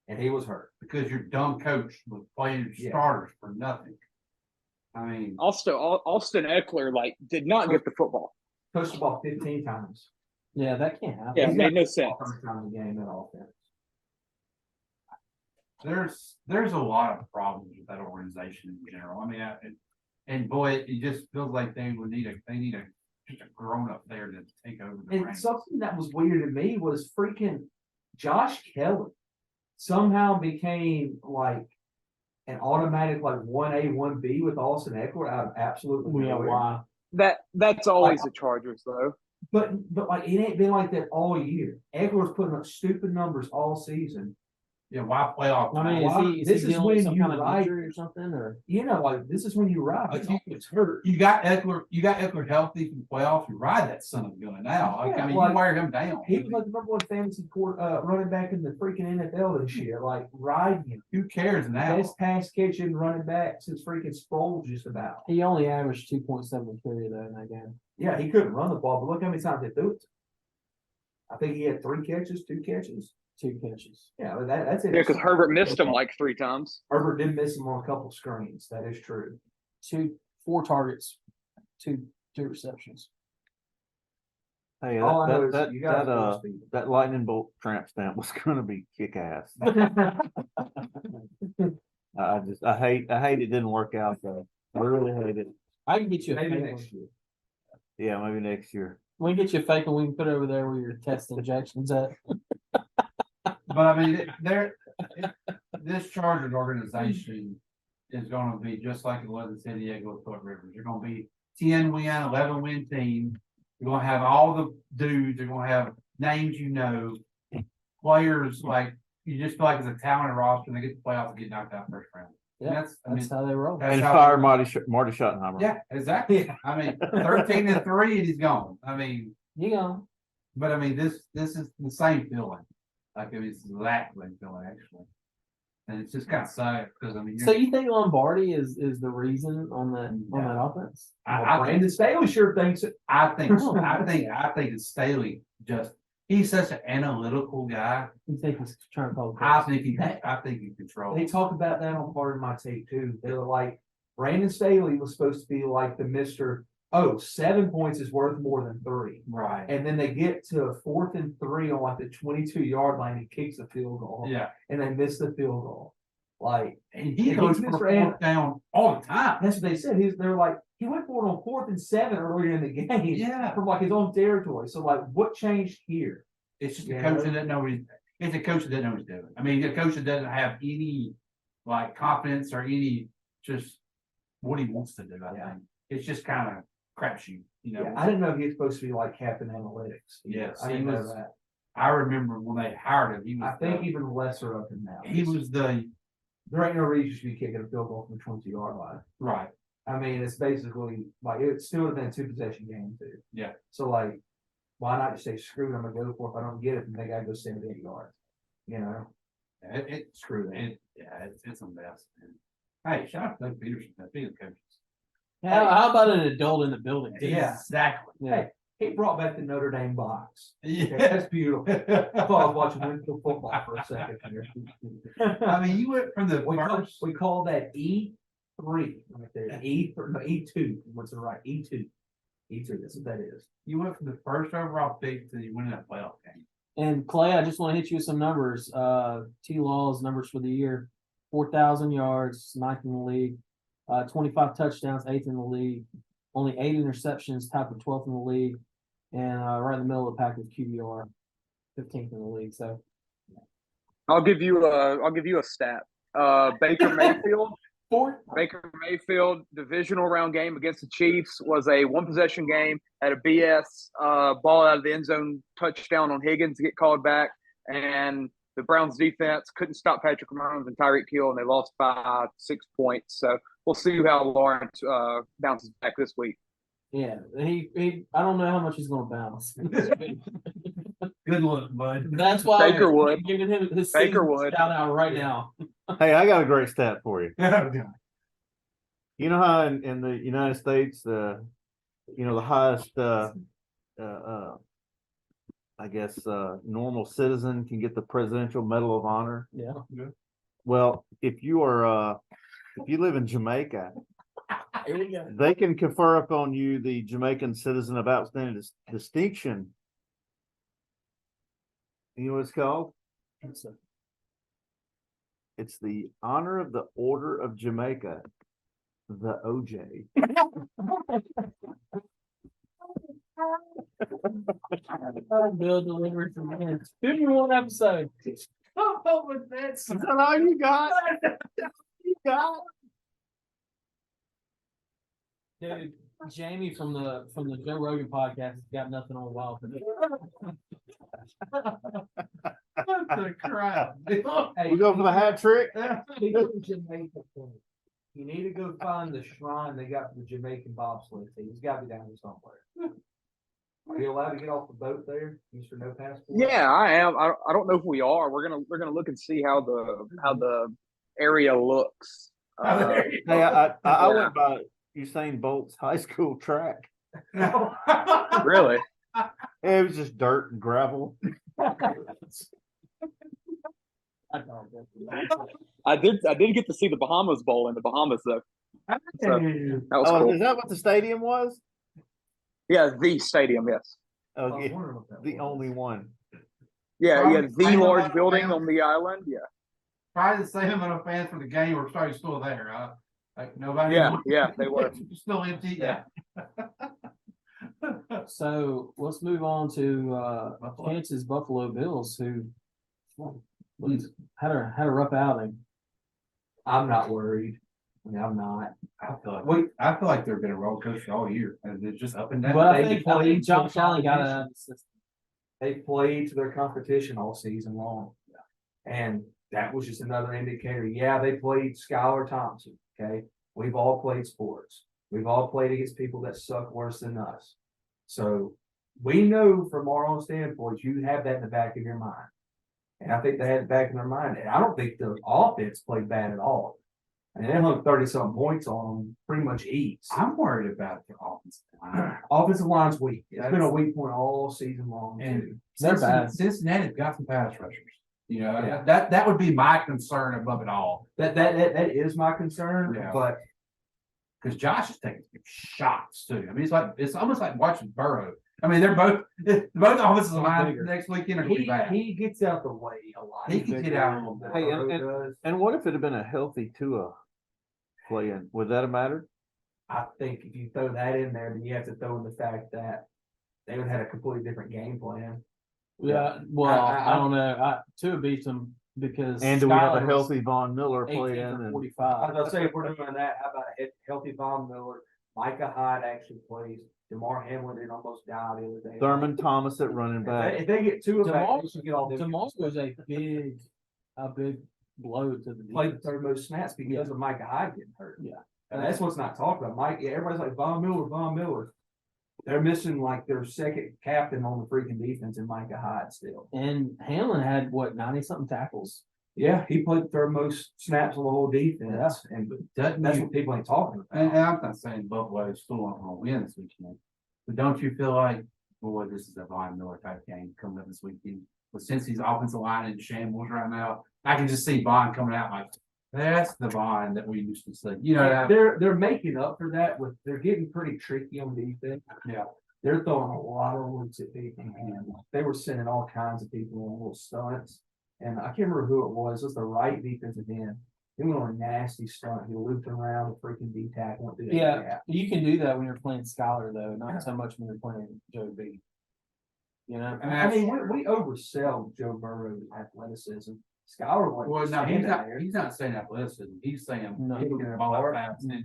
and he was hurt because your dumb coach was playing starters for nothing. I mean, Austin Eckler did not get the football. Touched the ball 15 times. Yeah, that can't happen. Yeah, it made no sense. Times a game at offense. There's a lot of problems with that organization in general. I mean, it just feels like they need just a grown up there to take over the reins. Something that was weird to me was freaking Josh Kelly somehow became like an automatic 1A, 1B with Austin Eckler out of absolutely nowhere. Why? That's always the Chargers though. But it ain't been like that all year. Eckler's putting up stupid numbers all season. Yeah, why playoff? I mean, this is when you ride or something, or this is when you ride. It's hurt. You got Eckler healthy from playoffs. You ride that son of a gun now. You wear him down. He was like the number 1 fantasy running back in the freaking NFL this year. Like riding him. Who cares now? Best pass catching running back since freaking Sproul just about. He only averaged 2.7 carry though in that game. Yeah, he couldn't run the ball, but look how many times they threw it. I think he had 3 catches, 2 catches. 2 catches. Yeah, that's it. Yeah, because Herbert missed him 3 times. Herbert did miss him on a couple screens. That is true. 4 targets, 2 receptions. Hey, that lightning bolt tramp stamp was going to be kick ass. I hate it didn't work out though. I really hate it. I can get you maybe next year. Yeah, maybe next year. We can get you a fake one. We can put it over there where your test injections at. But I mean, this Chargers organization is going to be just like it was in San Diego with Phillip Rivers. You're going to be 10-win, 11-win team. You're going to have all the dudes. You're going to have names players like you just feel like it's a talented roster, and they get the playoffs and get knocked out first round. Yeah, that's how they roll. And fire Marty Schottenheimer. Yeah, exactly. Yeah. I mean, 13-3, and he's gone. I mean, But I mean, this is the same feeling. Like it's exactly the same feeling actually, and it's just kind of sad because I mean. So you think Lombardi is the reason on that offense? Brandon Staley sure thinks it. I think it's Staley. He's such an analytical guy. You think he's trying to call? I think he controls. They talk about that on Part of My Take too. They were like, Brandon Staley was supposed to be like the Mr. 7 points is worth more than 3. Right. And then they get to a 4th and 3 on like the 22-yard line and kicks a field goal. Yeah. And they miss the field goal. Like, and he goes for 4th down all the time. That's what they said. They were like, he went for it on 4th and 7 earlier in the game. Yeah. From like his own territory. So like, what changed here? It's just a coach that doesn't know it's a coach that doesn't know what he's doing. I mean, a coach that doesn't have any like confidence or any just what he wants to do. I think it's just kind of crapshoot. I didn't know he was supposed to be like Captain Analytics. Yes, I didn't know that. I remember when they hired him. He was. I think even lesser up than now. He was the. There ain't no reason you should be kicking a field goal from the 20-yard line. Right. I mean, it's basically like it still would have been a 2-possession game too. Yeah. So like, why not just say screw it? I'm gonna go for it. If I don't get it, then they gotta go 78 yards. Screw it. It's a mess. Man. Hey, shout out to Doug Peterson. Being coaches. How about an adult in the building? Yeah, exactly. Yeah. Hey, he brought back the Notre Dame box. Yeah. Okay, that's beautiful. I thought I was watching Winfield football for a second here. I mean, you went from the we call that E3 right there. E2. What's the right? E2. E2. That's what that is. You went from the first overall pick to you winning that playoff game. And Clay, I just want to hit you with some numbers. T-Law's numbers for the year: 4,000 yards, 9th in the league. 25 touchdowns, 8th in the league. Only 8 interceptions, tied for 12th in the league. And right in the middle of the pack with QBR, 15th in the league. So I'll give you a stat. Baker Mayfield divisional round game against the Chiefs was a 1-possession game, had a BS ball out of the end zone touchdown on Higgins to get called back, and the Browns defense couldn't stop Patrick Mahomes and Tyreek Hill, and they lost by 6 points. So we'll see how Lawrence bounces back this week. Yeah, he I don't know how much he's going to bounce. Good look, bud. That's why Baker would. Giving him his Baker would shout out right now. Hey, I got a great stat for you. You know how in the United States, the highest, normal citizen can get the Presidential Medal of Honor. Yeah. Well, if you live in Jamaica, Here we go. they can confer upon you the Jamaican Citizen of Outstanding Distinction. You know what it's called? It's the Honor of the Order of Jamaica, the OJ. Bill delivered from him. 51 episode. Oh, with that. Is that all you got? You got? Dude, Jamie from the Joe Rogan podcast has got nothing on Wild. What the crap? Hey, We go for the hat trick? You need to go find the shrine they got for the Jamaican bobsled team. It's got to be down here somewhere. Are you allowed to get off the boat there, Mr. No Passport? Yeah, I am. I don't know if we are. We're gonna look and see how the area looks. Hey, I went by Usain Bolt's high school track. Really? It was just dirt and gravel. I did get to see the Bahamas Bowl in the Bahamas though. So, that was cool. Is that what the stadium was? Yeah, the stadium, yes. Oh, yeah, the only one. Yeah, the large building on the island. Yeah. Probably the same amount of fans for the game were probably still there. Like nobody. Yeah, they were Still empty. Yeah. So let's move on to Kansas Buffalo Bills, who Had a rough outing. I'm not worried. I mean, I'm not. I feel like they've been a roller coaster all year, and it's just up and down. But I think Josh Allen got it. They played to their competition all season long, and that was just another indicator. Yeah, they played Skylar Thompson. Okay, we've all played sports. We've all played against people that suck worse than us. So we know from our own standpoint, you have that in the back of your mind. And I think they had it back in their mind. And I don't think the offense played bad at all. And they hung 30-something points on them, pretty much ease. I'm worried about the offensive line. Offensive line's weak. It's been a weak point all season long. And they're bad. Cincinnati's got some pass rushers. You know, that would be my concern above it all. That is my concern. But because Josh is taking shots too. I mean, it's almost like watching Burrow. I mean, they're both offensive line next weekend are going to be bad. He gets out the way a lot. He can get out a little bit. Hey, and what if it had been a healthy Tua playing? Would that have mattered? I think if you throw that in there, then you have to throw in the fact that they would have had a completely different game plan. Yeah, well, I don't know. Tua beats them because. And do we have a healthy Von Miller playing? 45. I was going to say, if we're doing that, how about a healthy Von Miller? Micah Hyde actually plays. DeMar Hamlin didn't almost die the other day. Thurman Thomas at running back. If they get two of them, they should get all. DeMar was a big blow to the defense. Played the third most snaps because of Micah Hyde getting hurt. Yeah. And that's what's not talked about. Everybody's like Von Miller. They're missing like their second captain on the freaking defense in Micah Hyde still. And Hamlin had 90-something tackles. Yeah, he played the third most snaps on the whole defense. Yeah. And that's what people ain't talking about. And I'm not saying Buffalo is still not going to win this weekend. But don't you feel like, boy, this is a Von Miller type game coming up this weekend? But since he's offensive line in shambles right now, I can just see Von coming out like, that's the Von that we used to see. You know, they're making up for that they're getting pretty tricky on defense. Yeah. They're throwing a lot of roots at people, and they were sending all kinds of people on little stunts. And I can't remember who it was. It was the right defensive end. He went on a nasty stunt. He looped around the freaking D tackle. Yeah, you can do that when you're playing Skylar, though, not so much when you're playing Joe B. You know, I mean, we oversell Joe Burrow's athleticism. Skylar he's not saying athleticism. He's saying he can ball out fast. And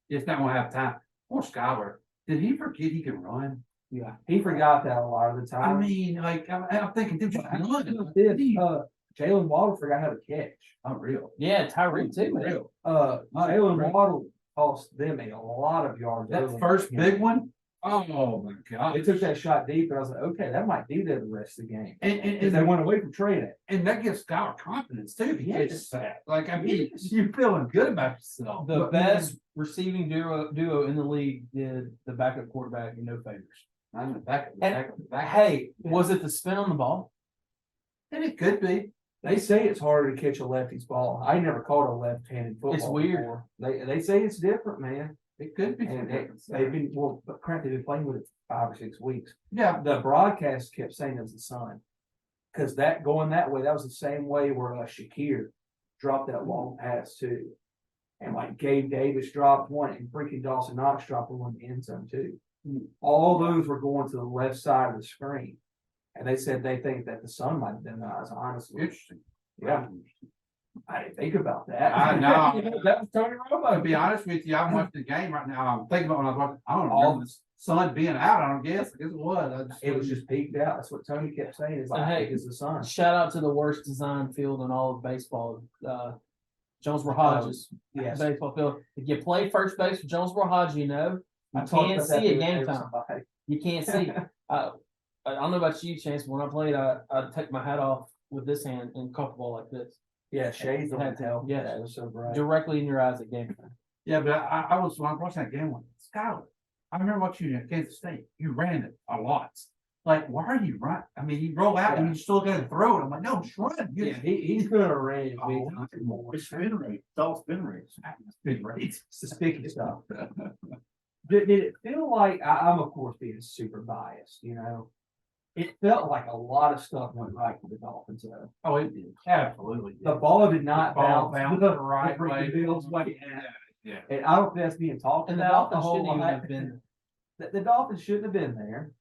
it's not going to have time. Poor Skylar. Did he forget he can run? Yeah, he forgot that a lot of the time. I mean, like I'm thinking, dude, Jalen Waddle forgot how to catch. Unreal. Yeah, Tyreek too. Unreal. Jalen Waddle cost them a lot of yards. That first big one. Oh my God! They took that shot deep, and I was like, okay, that might be there the rest of the game. And they went away from trading, and that gives Skylar confidence too. He catches that. Like I mean, you're feeling good about yourself. The best receiving duo in the league did the backup quarterback no favors. I'm the backup. Hey, was it the spin on the ball? And it could be. They say it's harder to catch a lefty's ball. I never caught a left-handed football. It's weird. Before. They say it's different, man. It could be. And they've been they've been playing with it 5 or 6 weeks. Yeah. The broadcast kept saying it was the sun, because that going that way, that was the same way where Shakir dropped that long pass too, and like Gabe Davis dropped one, and freaking Dawson Knox dropped one in the end zone too. All those were going to the left side of the screen, and they said they think that the sun might have been eyes. Honestly, Interesting. Yeah. I didn't think about that. I know. That was Tony Romo. To be honest with you, I'm watching the game right now. I'm thinking about when I was watching. I don't remember the sun being out. I don't guess. I guess it was. It was just peaked out. That's what Tony kept saying. Is like, hey, it's the sun. Shout out to the worst design field in all of baseball. Jonesboro Hodges. Yes. Baseball field. If you play first base for Jonesboro Hodges, you know you can't see a game time. You can't see. I don't know about you, Chance. But when I played, I'd take my hat off with this hand and caught the ball like this. Yeah, shades on the help. Yeah, that was so bright. Directly in your eyes at game time. Yeah, but I was when I was watching that game. Skylar, I remember watching you at Kansas State. You ran it a lot. Like, why are you running? I mean, you roll out and you still got to throw it. I'm like, no, just run. Yeah, he's going to run more. It's spin rate. It's all spin rates. Spin rates. It's the speaking stuff. Did it feel like I'm of course being super biased, you know? It felt like a lot of stuff went right for the Dolphins though. Oh, it did. Absolutely. The ball did not bounce the right way. Yeah. And I don't think that's being talked and about. The Dolphins shouldn't even have been. The Dolphins shouldn't have been there.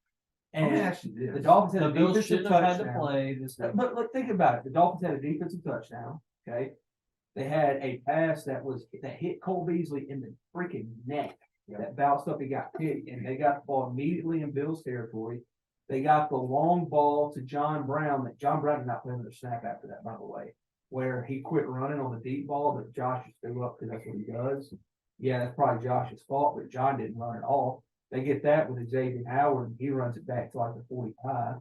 Let me And ask you this. the Dolphins had The a Bills defensive shouldn't have had to touchdown. play this week. But look, think about it. The Dolphins had a defensive touchdown. Okay. They had a pass that hit Cole Beasley in the freaking neck. That bounced up and got hit, and they got the ball immediately in Bills territory. They got the long ball to John Brown. That John Brown did not play another snap after that, by the way, where he quit running on the deep ball, but Josh just threw up because that's what he does. Yeah, that's probably Josh's fault, but John didn't run at all. They get that with Xavier Howard, and he runs it back to like the 45.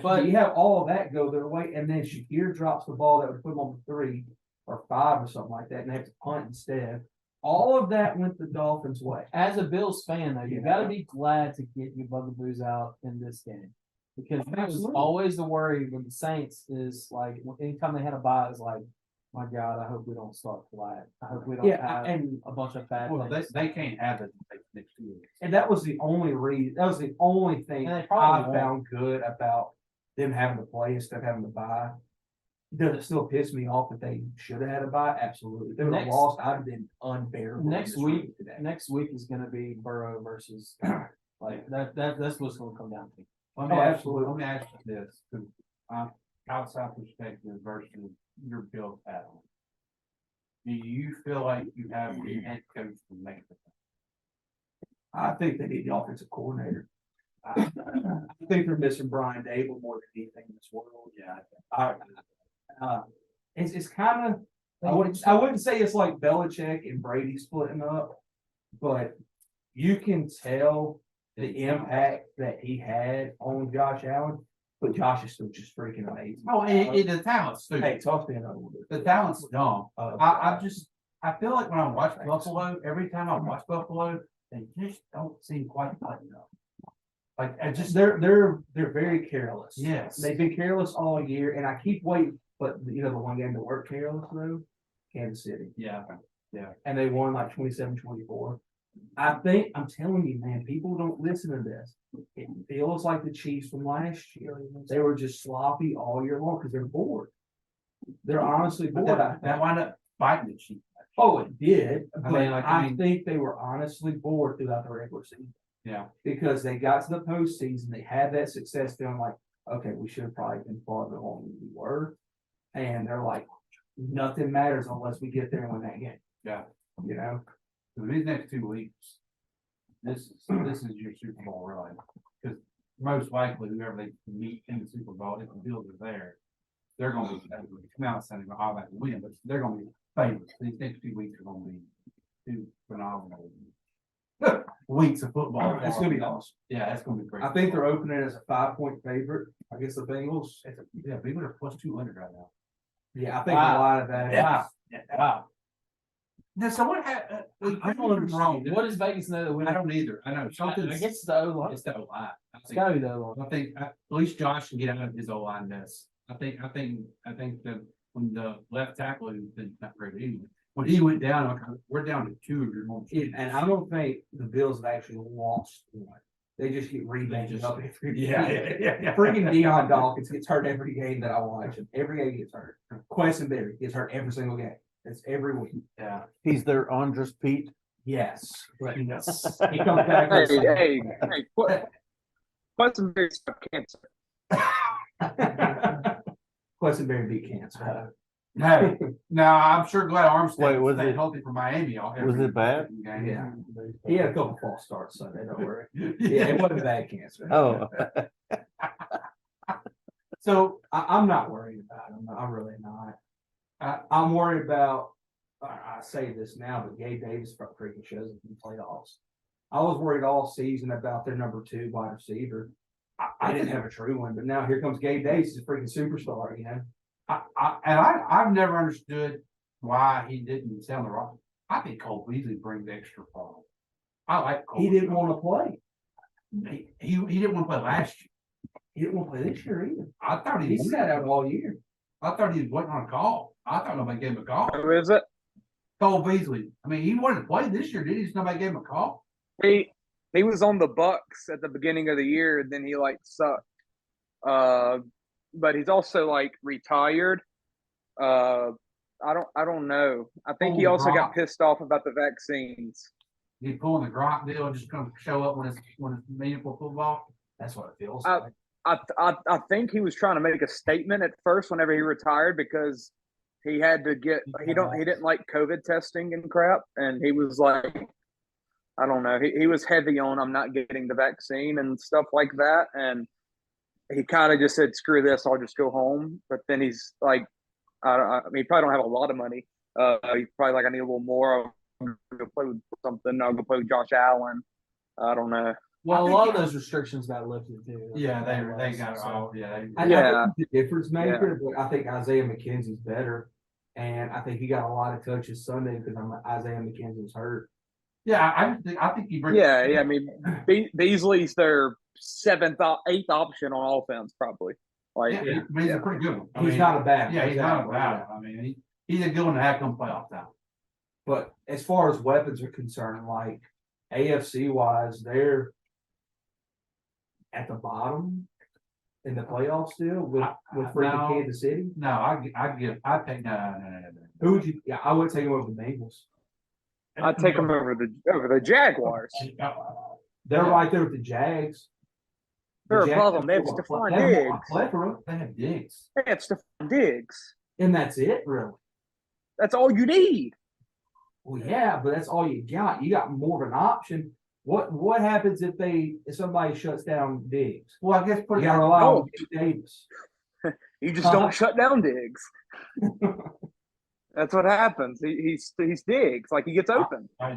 But you have all of that go their way, and then Shakir drops the ball that would put them on the 3 or 5 or something like that, and they have to punt instead. All of that went the Dolphins' way. As a Bills fan, though, you got to be glad to get your bugaboos out in this game, because that was always the worry with the Saints. Is like anytime they had a bye, it's like, my God, I hope we don't start flat. I hope we don't have a bunch of bad things. They can't have it next 2 weeks. And that was the only reason. That was the only thing I found good about them having to play instead of having to bye. Does it still piss me off that they should have had a bye? Absolutely. If they would have lost, I'd have been unbearable. Next week is going to be Burrow versus like that's what's going to come down to. Let me ask you this, because outside perspective versus your Bill battle. Do you feel like you have the head coach to make the I think they need the offensive coordinator. I think they're missing Brian Dable more than anything in this world. Yeah. It's kind of I wouldn't say it's like Belichick and Brady splitting up, but you can tell the impact that he had on Josh Allen. But Josh is still just freaking amazing. Oh, the talent's stupid. Hey, talk to me another little bit. The talent's dumb. I feel like when I watch Buffalo, every time I watch Buffalo, they just don't seem quite like enough. Like I just They're very careless. Yes. They've been careless all year, and I keep waiting. But you know the one game that worked careless though, Kansas City. Yeah. And they won like 27-24. I think I'm telling you, man, people don't listen to this. It feels like the Chiefs from last year. They were just sloppy all year long because they're bored. They're honestly bored. That wound up fighting the Chiefs. Oh, it did. I think they were honestly bored throughout the regular season. Yeah. Because they got to the postseason, they had that success, feeling like, okay, we should have probably been farther along than we were. And they're like, nothing matters unless we get there and win that game. Yeah. You know? So these next 2 weeks, this is your Super Bowl run. Because most likely whoever they meet in the Super Bowl, if the Bills are there, they're going to be come out saying they're all about to win, but they're going to be favorites. These next 2 weeks are going to be 2 phenomenal weeks of football. It's going to be awesome. Yeah, that's going to be great. I think they're opening as a 5-point favorite against the Bengals. People are plus 200 right now. Yeah, I think a lot of that. Wow. Now, so what happened? I don't understand. What does Vegas know that we I don't either. I know something. I guess it's the O-line. It's the O-line. It's got to be the O-line. I think at least Josh can get out of his O-line mess. I think that when the left tackle has been not very easy. When he went down, we're down to 2 of your most. And I don't think the Bills have actually lost one. They just get rebounded up. Yeah. Freaking Deion Dawkins gets hurt every game that I watch. And every game he gets hurt. Questenberry gets hurt every single game. It's every week. Yeah. He's their Andres Pete. Yes. He comes back. Hey, Questenberry's got cancer. Questenberry beat cancer. Hey, now I'm sure glad Armstead was stayed it healthy for Miami. Was it bad? Yeah. He had a couple false starts Sunday, don't worry. Yeah, it wasn't bad cancer. Oh. So I'm not worried about him. I'm really not. I'm worried about, I say this now, but Gabe Davis freaking shows up in the playoffs. I was worried all season about their number 2 wide receiver. I didn't have a true one, but now here comes Gabe Davis, he's a freaking superstar, you know. I've never understood why he didn't sound the rock. I think Cole Beasley brings extra fun. I like Cole. He didn't want to play. He didn't want to play last year. He didn't want to play this year either. I thought He sat out all year. I thought he was waiting on a call. I thought nobody gave him a call. Who is it? Cole Beasley. I mean, he wanted to play this year, did he? Just nobody gave him a call. He was on the Bucks at the beginning of the year, and then he sucked. But he's also retired. I don't know. I think he also got pissed off about the vaccines. He pulling the Gronk deal and just going to show up when it's meaningful football. That's what it feels I, like. I think he was trying to make a statement at first whenever he retired because he had to get he didn't like COVID testing and crap, and he was like, I don't know, he was heavy on I'm not getting the vaccine and stuff like that, and he kind of just said screw this, I'll just go home. But then he's like, I mean, he probably don't have a lot of money. He's probably like, I need a little more. I'll go play with something. I'll go play with Josh Allen. I don't know. Well, a lot of those restrictions got lifted too. Yeah, they got it all. Yeah, I think the difference maker, but I think Isaiah McKenzie's better, and I think he got a lot of touches Sunday because Isaiah McKenzie's hurt. Yeah, I think he brings. Yeah. I mean, Beasley's their eighth option on offense, probably. Like, but he's a pretty good one. He's not a bad. Yeah, he's not a bad. I mean, he's a good one to have come playoff time. But as far as weapons are concerned, like AFC wise, they're at the bottom in the playoffs still with freaking Kansas City. No, I take no. Who would you? Yeah, I would take him over the Bengals. I'd take them over the Jaguars. They're right there with the Jags. They're above them. They have Stephon Diggs. They have Diggs. They have Stephon Diggs. And that's it, really. That's all you need. Well, yeah, but that's all you got. You got more of an option. What happens if somebody shuts down Diggs? Well, I guess you got to rely on Davis. You just don't shut down Diggs. That's what happens. He's Diggs. Like, he gets open. I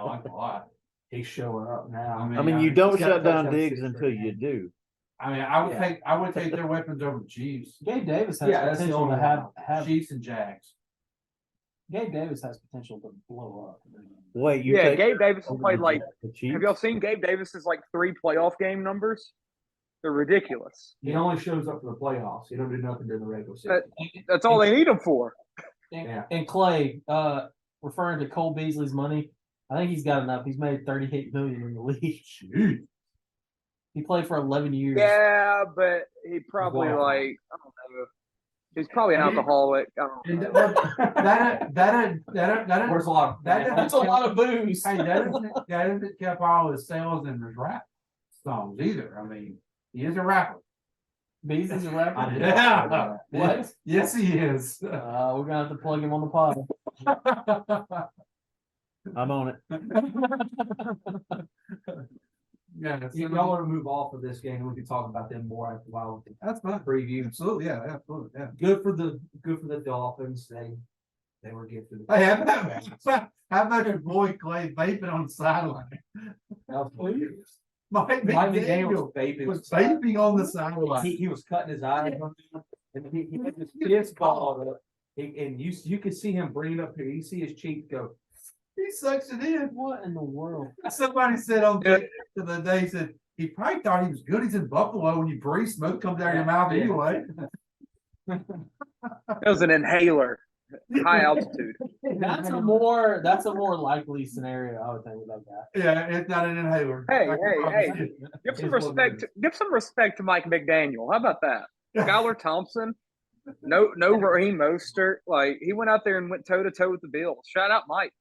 like a lot. He's showing up now. I mean, you don't shut down Diggs until you do. I mean, I would take their weapons over the Chiefs. Gabe Davis has potential to have Chiefs and Jags. Gabe Davis has potential to blow up. Wait, Gabe Davis has played like. Have y'all seen Gabe Davis's like 3 playoff game numbers? They're ridiculous. He only shows up for the playoffs. He don't do nothing during the regular season. That's all they need him for. And Clay, referring to Cole Beasley's money, I think he's got enough. He's made $38 million in the league. Shoot. He played for 11 years. Yeah, but he probably I don't know. He's probably an alcoholic. I don't know. There's a lot. That's a lot of booze. Hey, that hasn't kept all his sales and his rap songs either. I mean, he is a rapper. Beasley's a rapper? Yeah. What? Yes, he is. We're going to have to plug him on the pod. I'm on it. Yeah, y'all want to move off of this game? We can talk about them more after a while. That's fine. Preview. Absolutely, yeah, absolutely, yeah. Good for the Dolphins. They were gifted. Hey, how about your boy Clay vaping on the sideline? Mike McDaniel was vaping on the sideline. He was cutting his eyes, and he had this fist ball up, and you could see him bring it up here. You see his cheek go. He sucks it in. What in the world? Somebody said on the other day, he said he probably thought he was good. He's in Buffalo. When you breathe, smoke comes out of your mouth anyway. It was an inhaler, high altitude. That's a more likely scenario, I would think, about that. Yeah, it's not an inhaler. Hey! Give some respect. Give some respect to Mike McDaniel. How about that? Skylar Thompson. No Raheem Mostert. Like, he went out there and went toe to toe with the Bills. Shout out Mike.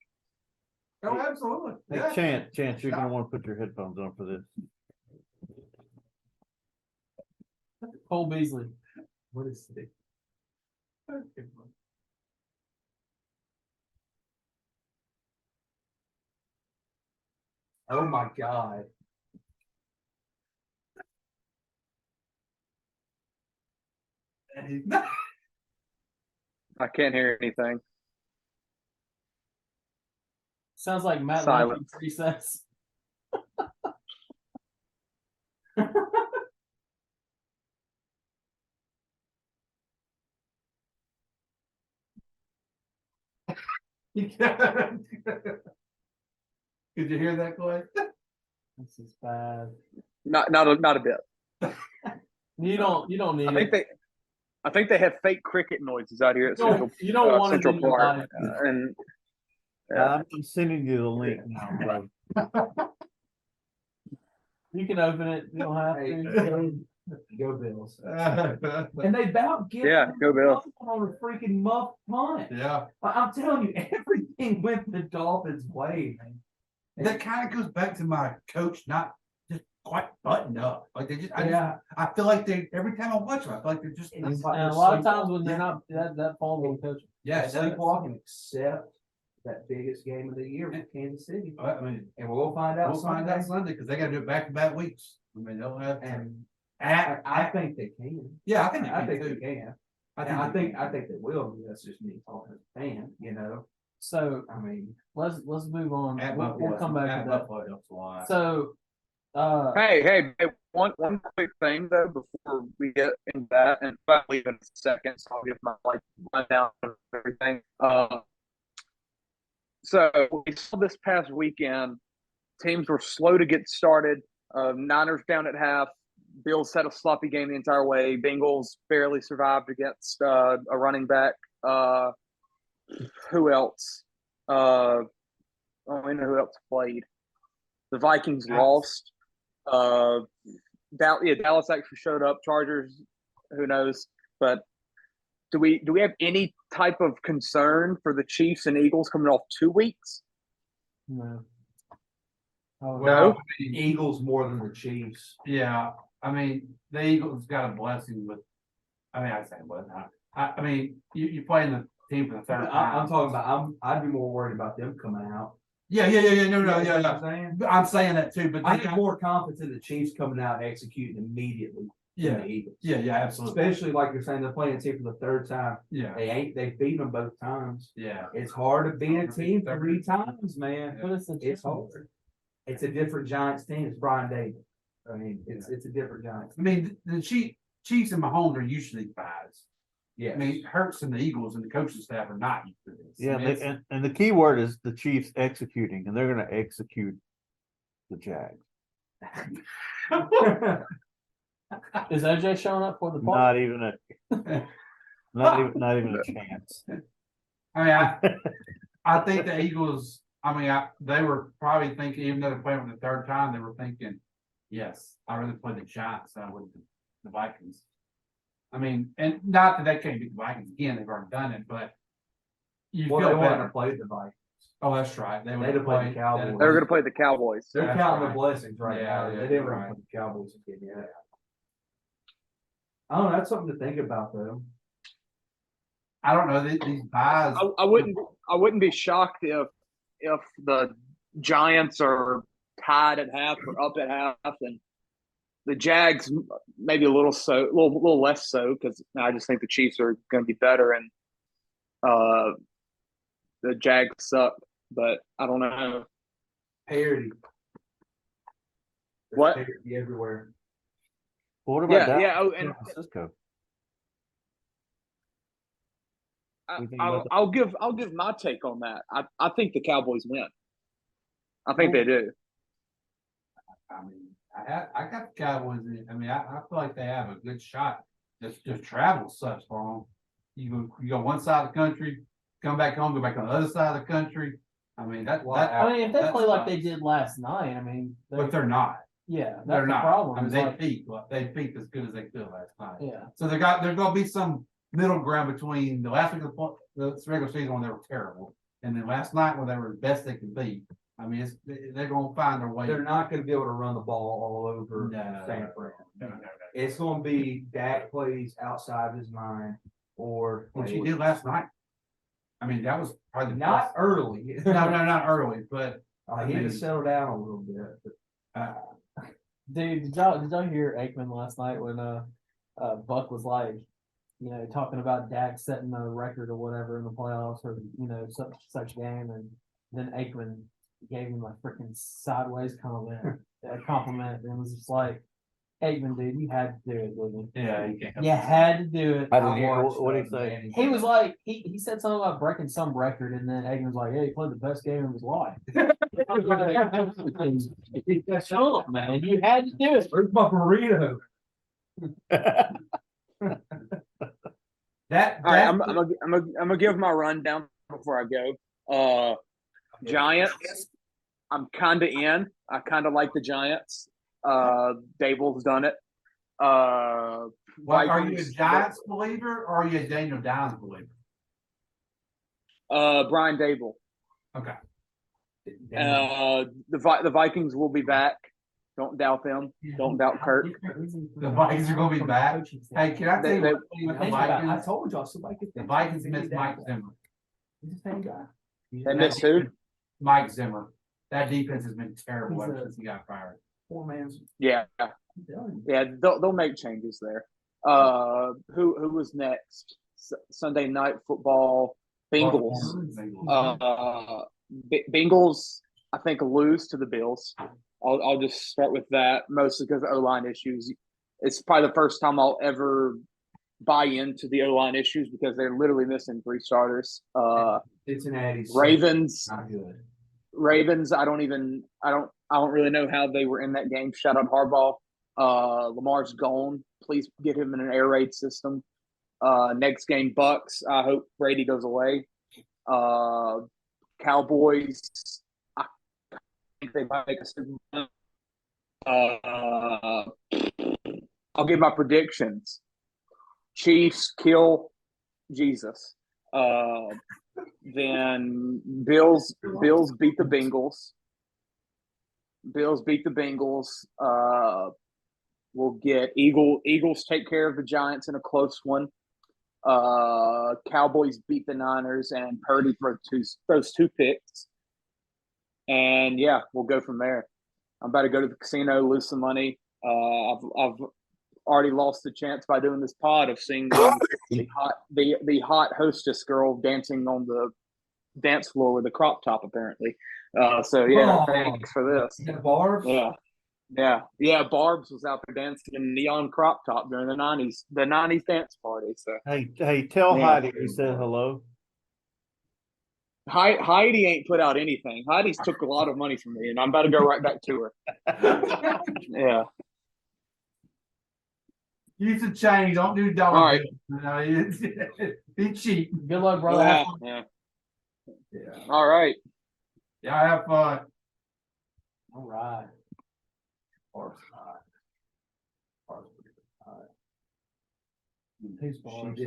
Oh, absolutely. Hey, Chance, you're gonna want to put your headphones on for this. Cole Beasley. What is it? Oh my God. I can't hear anything. Sounds like Matt Lambert recess. Did you hear that, Clay? This is bad. Not a bit. You don't need I think they have fake cricket noises out here at Central. You don't want Central to Park. I'm sending you the link now, bro. You can open it. You don't have to. Go Bills. And they about get go Bills on a freaking muff punt. Yeah. I'm telling you, everything went the Dolphins' way, man. That kind of goes back to my coach not just quite buttoned up. Like they just, I feel like they every time I watch them, I feel like they're just. And a lot of times when they're not that falls on coach. Yeah, sleepwalking, except that biggest game of the year with Kansas City. I mean, And we'll find out. we'll find out Sunday because they got to do it back-to-back weeks. I mean, they'll have I think they can. Yeah, I think they can. I think they will. That's just me talking as a fan, you know. So I mean, let's move on. At We'll Buffalo, come back at to that. Buffalo helps a lot. So Hey, one quick thing though before we get into that, and I'll leave in a second, so I'll give my rundown of everything. So we saw this past weekend, teams were slow to get started. Niners down at half. Bills had a sloppy game the entire way. Bengals barely survived against a running back. Who else? I don't even know who else played. The Vikings lost. Dallas actually showed up. Chargers, who knows? But do we have any type of concern for the Chiefs and Eagles coming off 2 weeks? no. Well, No? Eagles more than the Chiefs. Yeah, I mean, the Eagles got a blessing with. I mean, I'd say it wasn't. I mean, you playing the team for the third time. I'm talking about. I'd be more worried about them coming out. Yeah. No, yeah. I'm saying. I'm saying that too, but I have more confidence in the Chiefs coming out and executing immediately. Than the Eagles. Yeah, absolutely. Especially like you're saying, they're playing a team for the third time. Yeah, They beat them both times. yeah. It's hard to beat a team 3 times, man. But It's hard. It's a different Giants team. It's Brian Davis. I mean, it's a different Giants. I mean, the Chiefs and Mahomes are usually guys. Yeah. I mean, Hurts and the Eagles and the coaching staff are not used to this. Yeah, I mean, and the key word is the Chiefs executing, and they're going to execute the Jags. Is OJ showing up for the ball? Not even a chance. I mean, I think the Eagles. I mean, they were probably thinking, even though they're playing for the third time, they were thinking, "Yes, I'd rather play the Giants than I would the Vikings." I mean, and not that they can't beat the Vikings again; they've already done it. But you Well, feel they better. want to play the Vikings. Oh, that's right. They would They'd have played the Cowboys. They were going to play the Cowboys. They're That's counting right. their blessings right now. Yeah, They didn't right. play the Cowboys again yet. I don't know. That's something to think about, though. I don't know these buys. I wouldn't be shocked if the Giants are tied at half or up at half, and the Jags maybe a little less so because I just think the Chiefs are going to be better and the Jags suck. But I don't know. Parity. There's What? parity everywhere. What about Dallas, Oh, and San Francisco? I'll give my take on that. I think the Cowboys win. I think they do. I mean, I got the Cowboys. I mean, I feel like they have a good shot. Just travel sucks for them. You go one side of the country, come back home, go back on the other side of the country. I mean, if they play like they did last night, I mean, but they're not. Yeah, that's They're the not. problem. I mean, It's they peaked as good as they could last night. yeah. So there's going to be some middle ground between the last week of the regular season when they were terrible, and then last night when they were the best they could be. I mean, they're going to find their way. They're not going to be able to run the ball all over San Fran. No. It's going to be Dak plays outside his mind, or Which he did last night. I mean, that was probably the not best. early. No, not early, but He had to settle down a little bit. Dude, did y'all hear Aikman last night when Buck was like, talking about Dak setting a record or whatever in the playoffs or such game, and then Aikman gave him a freaking sideways compliment, and was just like, Aikman, dude, you had to do it, didn't you? yeah, you can't. You had to do it. I didn't hear what did he say. He was like, he said something about breaking some record, and then Aikman was like, "Yeah, he played the best game of his life." Shut up, man! You had to do it. Where's my burrito? All right, I'm gonna give my rundown before I go. Giants, I'm kind of in. I kind of like the Giants. Dable's done it. Well, are you a Vikings- Giants believer or are you a Daniel Downs believer? Brian Dable. Okay. The Vikings will be back. Don't doubt them. Don't doubt Kirk. The Vikings are gonna be back. Hey, can I tell you what with the I Vikings? told y'all somebody could. The Vikings missed Mike Zimmer. He's the same guy. They missed who? Mike Zimmer. That defense has been terrible He's ever a- since he got fired. Poor man's. Yeah, yeah. They'll make changes there. Who was next? Sunday night football. Bengals. Bengals. I think lose to the Bills. I'll just start with that, mostly because of O-line issues. It's probably the first time I'll ever buy into the O-line issues because they're literally missing 3 starters. Cincinnati's Ravens. not good. Ravens. I don't really know how they were in that game. Shout out Harbaugh. Lamar's gone. Please get him in an air raid system. Next game, Bucks. I hope Brady goes away. Cowboys. I think they might make a Super Bowl. I'll give my predictions. Chiefs kill Jesus. Then Bills beat the Bengals. We'll get Eagles take care of the Giants in a close one. Cowboys beat the Niners, and Purdy throws 2 picks. And yeah, we'll go from there. I'm about to go to the casino, lose some money. I've already lost the chance by doing this pod of seeing the hot hostess girl dancing on the dance floor with a crop top, apparently. Thanks for this. Barbs? Yeah. Barbs was out there dancing in a neon crop top during the '90s dance party. So Hey, tell Heidi we said hello. Heidi ain't put out anything. Heidi's took a lot of money from me, and I'm about to go right back to her. Yeah. Use a chain. Don't do dollar. All right. bills. Be cheap. Good luck, brother. Yeah. Yeah. All right. Yeah, have fun. All right.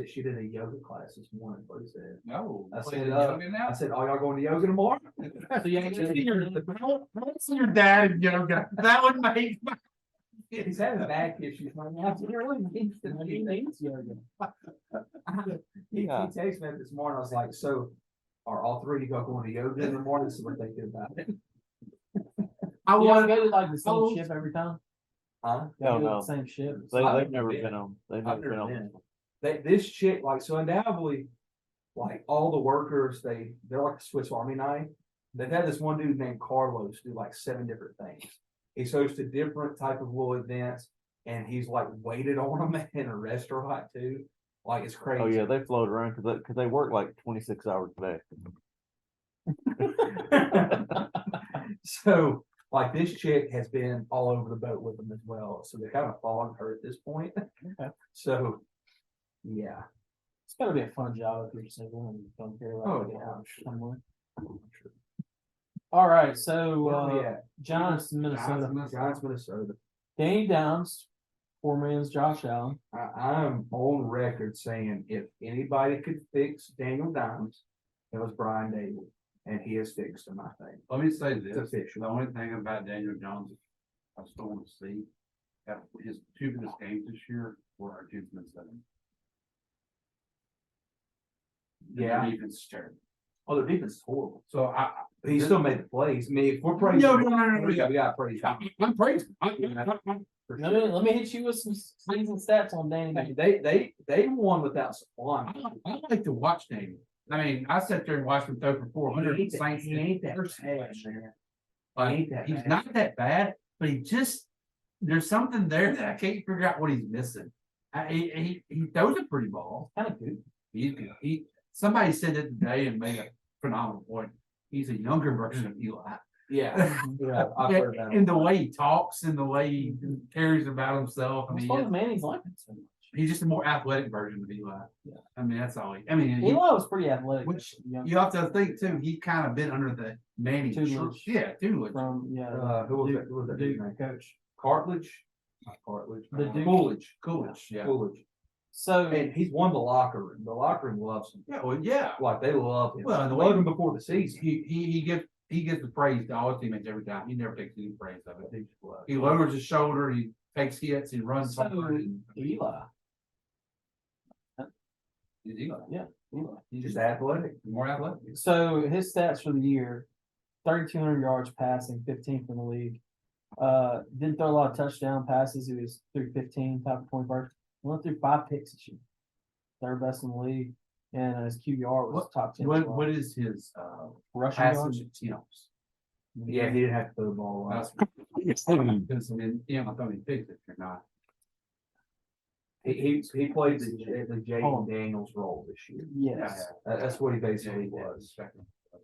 She did a yoga class this morning. What is that? No. I said, "Are y'all going to yoga tomorrow?" So you ain't see your dad in yoga. That would make He's having back issues right now. He texted me this morning. I was like, "So, are all 3 of you going to yoga in the morning?" This is what they did about it. I want to go to like the same ship every time. Huh? No. Same ship. They've never been on. They've never been on. This chick, so undoubtedly, all the workers, they're like a Swiss Army knife. They've had this one dude named Carlos do 7 different things. He's hosted different type of little events, and he's waited on them in a restaurant too. It's crazy. Oh yeah, they float around because they work 26 hours a day. So this chick has been all over the boat with them as well. So they're kind of following her at this point. Okay. So yeah. It's gotta be a fun job if you're single and don't care about someone. All right, so Giants, Minnesota. Giants, Minnesota. Danny Downs, poor man's Josh Allen. I'm on record saying if anybody could fix Daniel Dimes, it was Brian Dable, and he has fixed him, I think. Let me say this. It's official. The only thing about Daniel Jones I still want to see his 2 biggest games this year were our Minnesota. Yeah. The defense is terrible. Oh, the defense is horrible. So he still made the plays. I mean, if we're praising, No. we got praise. I'm praising. Let me hit you with some season stats on Danny. They won without Sublime. I like to watch Daniel. I mean, I sat there and watched him throw for 400. He ain't that bad. He's not that bad, but there's something there that I can't figure out what he's missing. He throws a pretty ball. Kind of good. He's good. Somebody said it today and made a phenomenal point. He's a younger version of Eli. Yeah, I've heard that. And the way he talks and the way he carries about himself. I suppose Manning's like it so much. He's just a more athletic version of Eli. Yeah. I mean, that's all. Eli was pretty athletic. Which you have to think too. He kind of been under the Manning tutelage. Yeah, tutelage. From who was that dude's name? Coach Cartledge. Not Cartledge. Coolidge. Yeah. Coolidge. So and he's won the locker room. The locker room loves him. Yeah, well, yeah. They love him. Well, and they loved him before the season. He gives he gives the praise to all his teammates every time. He never takes any praise of it. He lowers his shoulder, he takes hits, he runs hard. Eli. He's Eli. Yeah. Eli. He's just athletic, more athletic. So his stats for the year, 3,200 yards passing, 15th in the league. Didn't throw a lot of touchdown passes. He was through 15, top 21st. Went through 5 picks this year. Third best in the league. And his QBR was top 10. What is his rushing passing yards? attempts? Yeah, he didn't have to throw the ball out. Because I mean, you know, I mean, pick if you're not. He played the Jaden Daniels role this year. Yes. That's what he basically was.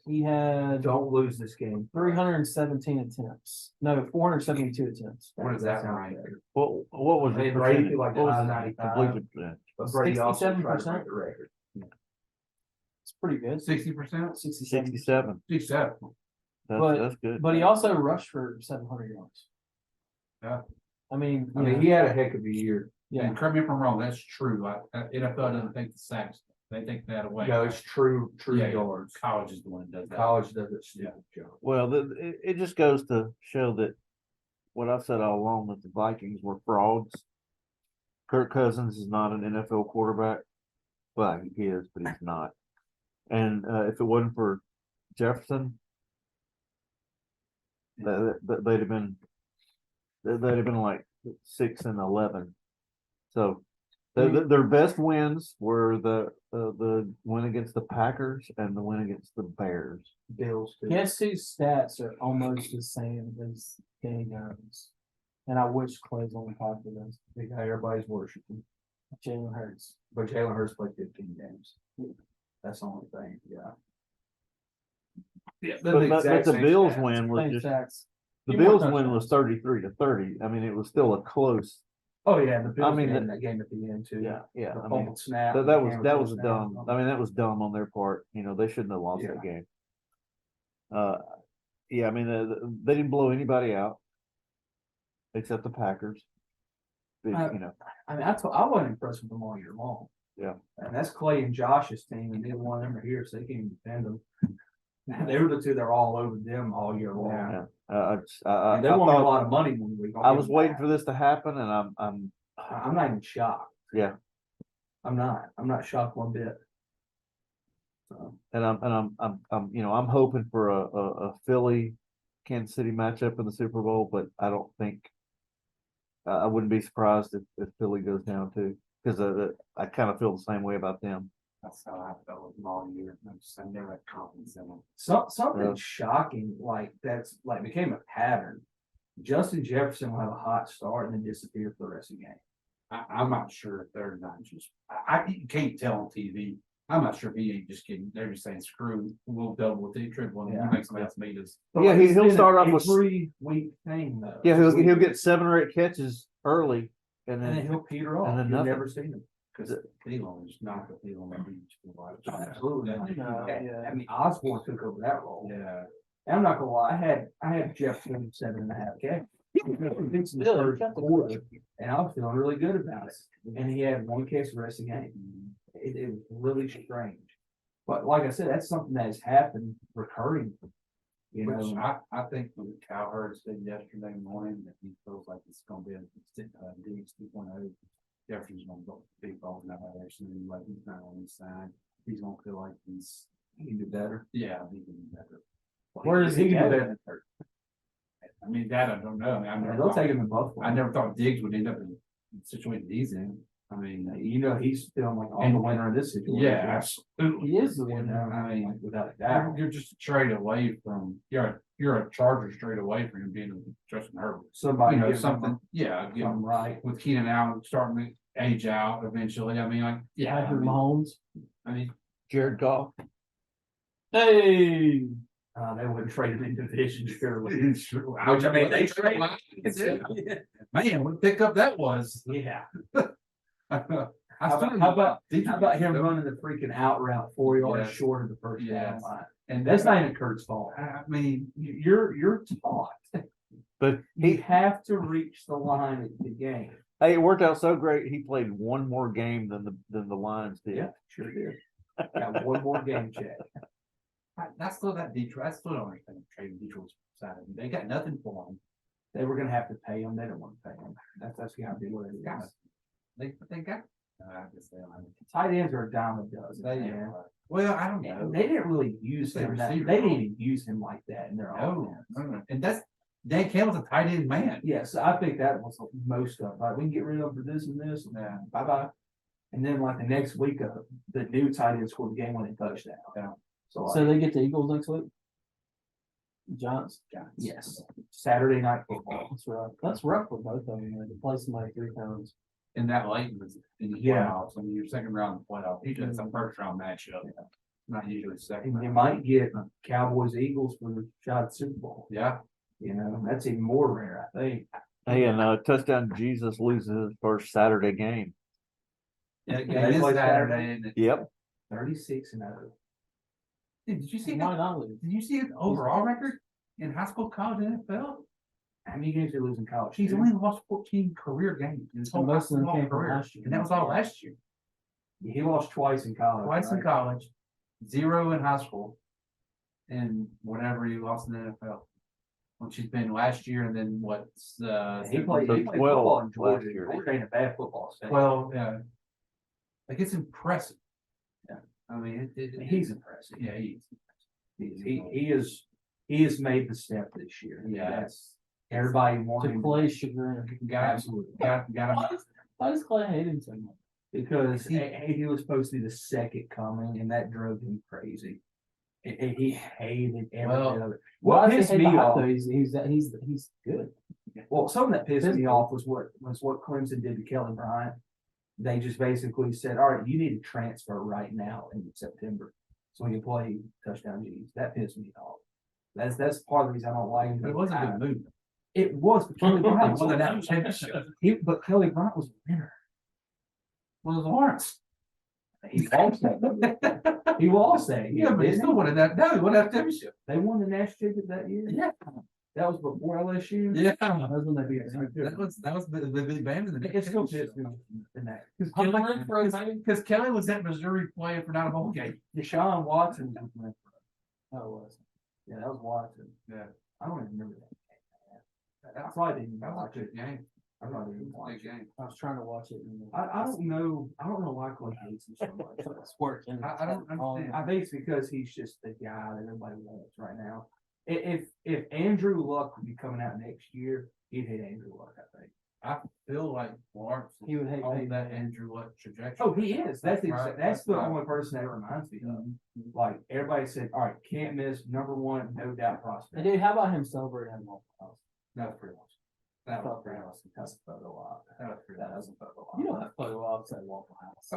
He had Don't lose this game. 317 attempts. No, 472 attempts. What is that right? What was Hey, the Brady percentage? like What was the 95. completion percentage? But Brady also tried to 67%. break the record. It's pretty good. 60%? 67. 67. 67. That's good. But he also rushed for 700 yards. Yeah. I mean, He had a heck of a year. yeah. And correct me if I'm wrong, that's true. NFL doesn't take the sacks. They take that away. No, it's true Yeah, yards. College is the one that does that. College does it stupid job. Well, it just goes to show that what I've said all along, that the Vikings were frauds. Kirk Cousins is not an NFL quarterback. Well, he is, but he's not. And if it wasn't for Jefferson, they'd have been like 6-11. So their best wins were the win against the Packers and the win against the Bears. Bills too. Guess whose stats are almost the same as Danny Jones? And I wish Clay's on top of this. The guy everybody's worshiping. Jalen Hurts. But Jalen Hurts played 15 games. That's the only thing, yeah. Yeah, But the Bills win was Same just stats. the Few more Bills win was touchdowns. 33-30. I mean, it was still a close. Oh, yeah, the Bills mean, won that game at the end too. Yeah. The I mean, fumbled snap. that the was Cameron dumb. snap. I mean, that was dumb on their part. You know, they shouldn't have lost that game. Yeah, I mean, they didn't blow anybody out except the Packers. You know, I mean, I wasn't impressed with them all year long. Yeah. And that's Clay and Josh's team, and neither one of them are here, so they can't even defend them. They were the two that were all over them all year long. yeah. And they won a lot of money one week. I was waiting for this to happen, and I'm not even shocked. Yeah. I'm not shocked one bit. So. And I'm you know, I'm hoping for a Philly Kansas City matchup in the Super Bowl, but I don't think I wouldn't be surprised if Philly goes down too, because I kind of feel the same way about them. That's how I felt with them all year. I never had confidence in them. Something shocking like that's like became a pattern. Justin Jefferson will have a hot start and then disappear for the rest of the game. I'm not sure if they're not just. You can't tell on TV. I'm not sure if he ain't just kidding. They're just saying, "Screw, we'll double it, triple it. You make somebody else meet us." Yeah, he'll start off with 3-week thing though. Yeah, he'll get 7 or 8 catches early, and then he'll peter off. and then You'll nothing. never see him. Because Thielen is not the Thielen that we used to like. Absolutely. Yeah. I mean, Osborne took over that role. Yeah. And I'm not gonna lie, I had Jefferson 7.5 catches. And I was feeling really good about it. And he had 1 catch the rest of the game. It was really strange. But like I said, that's something that has happened recurring. You Which know, I think what Cowherd said yesterday morning that he feels like it's going to be a Diggs 2.0. Jefferson's going to go big balls now there soon. Like he's not on his side. He's going to feel like he can do better. yeah, he can do better. Where does he can go? do better. I mean, that I don't know. I mean, They'll take him in Buffalo. I never thought Diggs would end up in the situation he's in. I mean, You know, he's feeling like I'm the winner of this situation. yeah, absolutely. He is the winner. I mean, without a doubt. You're just a trade away from you're a Charger straight away from him being Justin Herbert. Somebody You know, give him something, yeah, give him right. with Keenan Allen starting to age out eventually. I mean, like, yeah, Patrick Mahomes. I mean, Jared Goff. Hey. They wouldn't trade him in division, surely. which I mean, they trade. Man, what pickup that was. Yeah. How How about him running the freaking out route 4 yards short of the first down line? And That's not even Kurt's fault. I mean, You're taught. But You have to reach the line at the game. hey, it worked out so great. He played 1 more game than the Lions did. Yeah, sure did. Got 1 more game check. that's still that Detroit. I still don't understand trading Detroit's side. They got nothing for him. They were gonna have to pay him. They didn't want to pay him. That's how they were. They got. I guess they don't have it. Tight ends are a dime a dozen. Yeah. Well, I don't know. They didn't really use They him. They receiver. didn't even use him like that in their No, offense. and that's Dan Campbell's a tight end man. Yes, I think that was most of it. Like, we can get rid of him for this and this, and Yeah. bye bye. And then like the next week, the new tight end scored the game-winning touchdown. Yeah. So, So they get the Eagles next week? Giants? yes, Saturday night football. That's rough. That's rough for both of them. They play somebody 3 times. And that late was in the Yeah. playoffs. I mean, your second round of the playoff. Usually it's a first round matchup. Not usually second. And you round. might get Cowboys Eagles for the shot at Super Bowl. Yeah. You know, that's even more rare, I think. Hey, and touchdown Jesus loses his first Saturday game. Yeah, Yeah, it is play Saturday. And Yep. 36-0. did you see Why not lose? Did you see his overall record in high school, college, and NFL? How many games did he lose in college? He's only lost 14 career games in his whole most of them basketball came from career, last year. and that was all last year. He lost twice in college. Twice in right? college, 0 in high school, and whatever he lost in the NFL, which has been last year, and then what's He played 12 football in last Georgia. year. Georgia ain't a bad football state. 12. Yeah, like it's impressive. Yeah. I mean, He's impressive. yeah, he's He has made the step this year. Yeah. That's everybody wanted To him Clay's chagrin. got him. Why does Clay hate him so much? because he was supposed to be the second coming, and that drove him crazy. He hated every bit of it. Why What does pissed he hate me the hype, off? though? He's good. Well, something that pissed Pissed me me off was what Clemson did to Kelly Bryant. They just basically said, "All right, you need to transfer right now in September, so we can play touchdown G's." That pissed me off. That's part of the reason I don't like him. But it wasn't a good move. It was, but Kelly Bryant was Well, a that championship. But Kelly Bryant was a winner. Well, Lawrence. He lost that. He lost that. Yeah, but he still wanted that. No, he won that championship. They won the national championship that year. Yeah. That was before LSU. Yeah. That was when they beat us. That was the big band in the It still pissed me off in that. Because Kelly was at Missouri playing for not a bowl game. Deshaun Watson. That was. Yeah, that was Watson. Yeah. I don't even remember that. I probably didn't That was watch a it. good game. I probably didn't watch Big it. game. I was trying to watch it. And I don't know. I don't know why Clay hates him so much. It's working. I don't understand. I think it's because he's just the guy that everybody wants right now. If Andrew Luck would be coming out next year, he'd hate Andrew Luck, I think. I feel like Lawrence is He would hate on Peyton. that Andrew Luck trajectory. Oh, he is. That's Right, that's the right. only person that reminds me of. Like everybody said, all right, can't miss, number one, no doubt prospect. Hey, dude, how about him celebrating at Waffle House? That was pretty much. That was pretty That awesome. was a photo op. That was pretty That was awesome. a photo op. You don't have photo ops at Waffle House.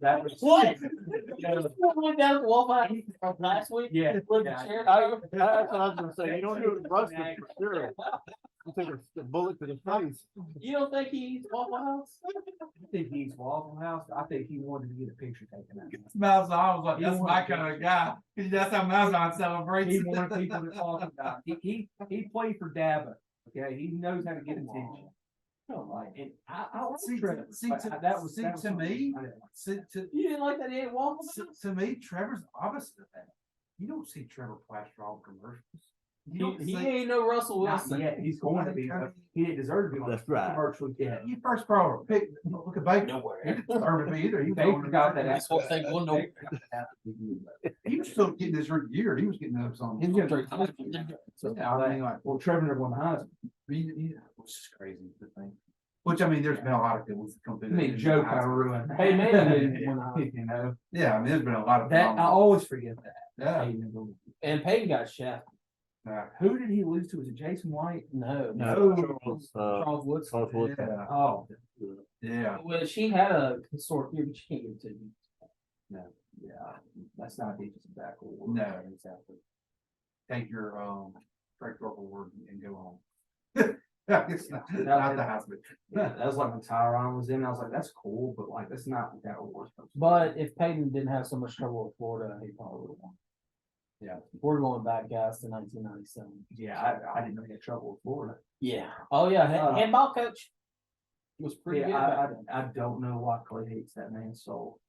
That was What? You went down to Waffle House last week? Yeah. Flipped the Yeah. chair? That's what I was gonna say. You don't do it rusted for sure. You take a bullet to the face. You don't think he eats Waffle House? I think he's Waffle House. I think he wanted to get a picture taken out. Malzahn was like, He that's my wanted- kind of guy. That's how Malzahn celebrates. He wanted people to talk about. He played for Dabo. Okay, he knows how to get attention. No, like, and I like See, Trevor, see, but to- that was see, that was to something me, I didn't like. You didn't like that he ate Waffle House? To me, Trevor's opposite of that. You don't see Trevor plaster all commercials. You don't He see. ain't no Russell Not Wilson. yet. He's going to be. He didn't deserve to be on That's the right. commercial yet. You first throw pick. Look at Baker. He didn't deserve to be either. He was They going to forgot that. That's what they want to He was still getting his rookie year. He was getting those on. He's gonna drink. So, I mean, like, Well, Trevor never won the Heisman. which is crazy to think. Which I mean, there's been a lot of good ones that come through. I mean, Joe kind of ruined. Hey, Manning didn't win the Heisman. You know Yeah, I mean, there's been a lot of that. I phenomenal- always forget that. Yeah. Peyton never won. And Peyton got shafted. Who did he lose to? Was it Jason White? No. No, Charles Woodson. Charles Woodson. Yeah. Oh, Yeah. Well, she had a historic year, but you can't give it to me. yeah. That's not a defensive back award. No, exactly. Take your Frank Rubble word and go home. It's not the Heisman. Yeah, that was like when Tyron was in. I was like, that's cool, but like that's not what that award's supposed to be. But if Peyton didn't have so much trouble with Florida, he probably would have won. Yeah. We're going back, guys, to 1997. Yeah, I didn't know he had trouble with Florida. Yeah. Oh, yeah. Handball coach was pretty Yeah, good. back then. I don't know why Clay hates that man's soul.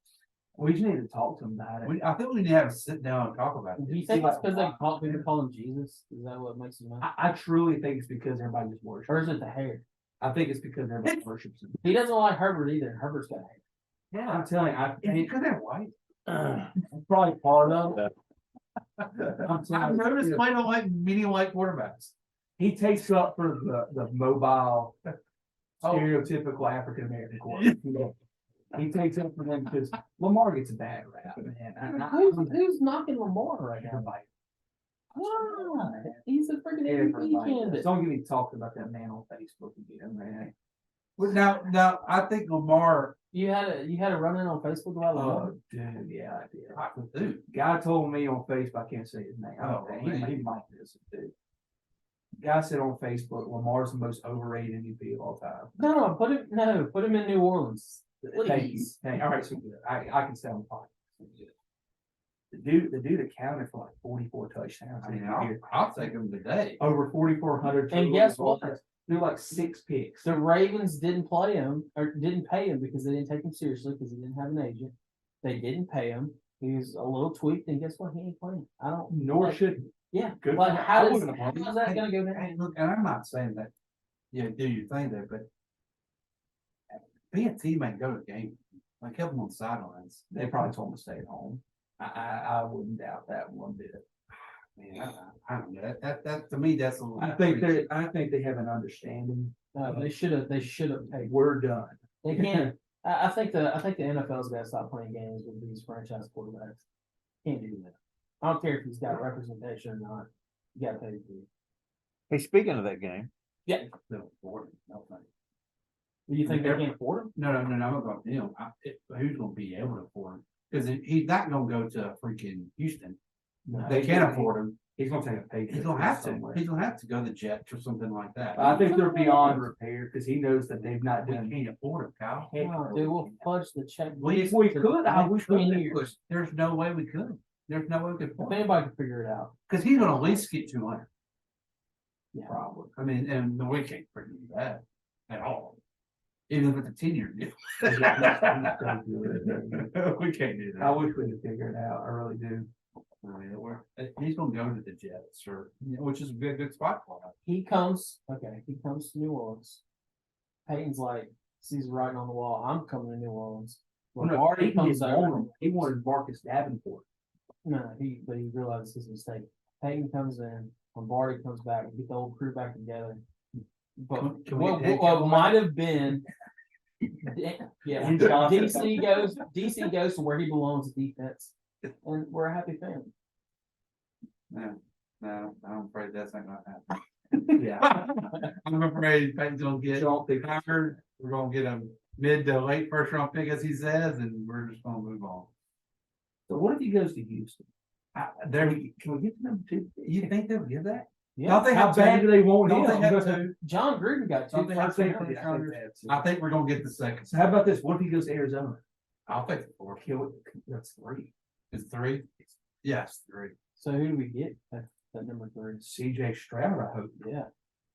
We just need to talk to him about it. I think we need to have a sit down and talk about it. Do you think it's because people call him Jesus? Is that what makes him mad? I truly think it's because everybody just worships. Or is it the hair? I think it's because everybody worships him. He doesn't like Herbert either. Herbert's got hair. Yeah, I'm telling you, I think Because they're white. That's probably part of it. I've noticed playing on like medium white quarterbacks. he takes up for the mobile, stereotypical African American quarterback. He takes up for them because Lamar gets a bad rap, man. Who's knocking Lamar right now? Why? He's a freaking MVP candidate. Don't get me talking about that man on Facebook again, man. But now I think Lamar. You had a run in on Facebook about Lamar. Oh, dude, yeah, I did. Dude, guy told me on Facebook, I can't say his name. He might listen, dude. Guy said on Facebook, Lamar's the most overrated MVP of all time. No, put him in New Orleans. Please. Hey, all right, so good. I can stay on the podcast. The dude accounted for like 44 touchdowns. I mean, I'll take him today. Over 4,400. And guess what? They're like 6 picks. The Ravens didn't play him or didn't pay him because they didn't take him seriously because he didn't have an agent. They didn't pay him. He was a little tweaked, and guess what? He ain't playing. I don't. Nor should. Yeah. Good. Like how's that going to go down? Hey, look, and I'm not saying that. Yeah, do your thing there, but be a teammate, go to the game. Like help them on the sidelines. They probably told him to stay at home. I wouldn't doubt that one bit. Man, I don't know. That to me, that's a little. I think they have an understanding. No, they should have paid. We're done. They can't. I think the NFL's got to stop playing games with these franchise quarterbacks. Can't do that. I don't care if he's got representation or not. You got to pay the fee. Hey, speaking of that game. Yeah. No, thanks. Do you think they can't afford him? No. I'm about him. Who's going to be able to afford him? Because he's not going to go to freaking Houston. No, They can't afford him. He's going to take a pay cut. He's going to have to. somewhere. He's going to have to go to the Jets or something like that. I think they're beyond repair because he knows that they've not We done. can't afford him, Kyle. No, dude, we'll fudge the check. We could. I wish we knew. There's no way we could. There's no way we could If afford him. anybody can figure it out. Because he's going to at least get 200. Yeah. Probably. I mean, and we can't freaking do that at all. Even if it's a 10-year deal. We can't do that. I wish we could figure it out. I really do. I mean, he's going to go to the Jets, or which is a good spot for him. He comes to New Orleans. Peyton's like, sees writing on the wall. I'm coming to New Orleans. Lombardi comes over. He wanted Marcus Davenport. No, he realizes his mistake. Peyton comes in. Lombardi comes back. We get the old crew back together. But Can we what might have been, yeah, DC goes to where he belongs, defense, and we're a happy family. No, I'm afraid that's not going to happen. Yeah. I'm afraid Peyton's going to get hired. We're going to get a mid to late first round pick, as he says, and we're just going to move on. So what if he goes to Houston? Can we get to number 2? You think they'll give that? Yeah. Don't they How have bad two? do they want Don't they him? have 2? John Gruden got 2 Don't they have first 2 round first picks. rounders? I think we're going to get the second. So how about this? What if he goes to Arizona? I'll take the 4. That's 3. It's 3? Yes, 3. So who do we get at number 3? CJ Stroud, I hope. Yeah.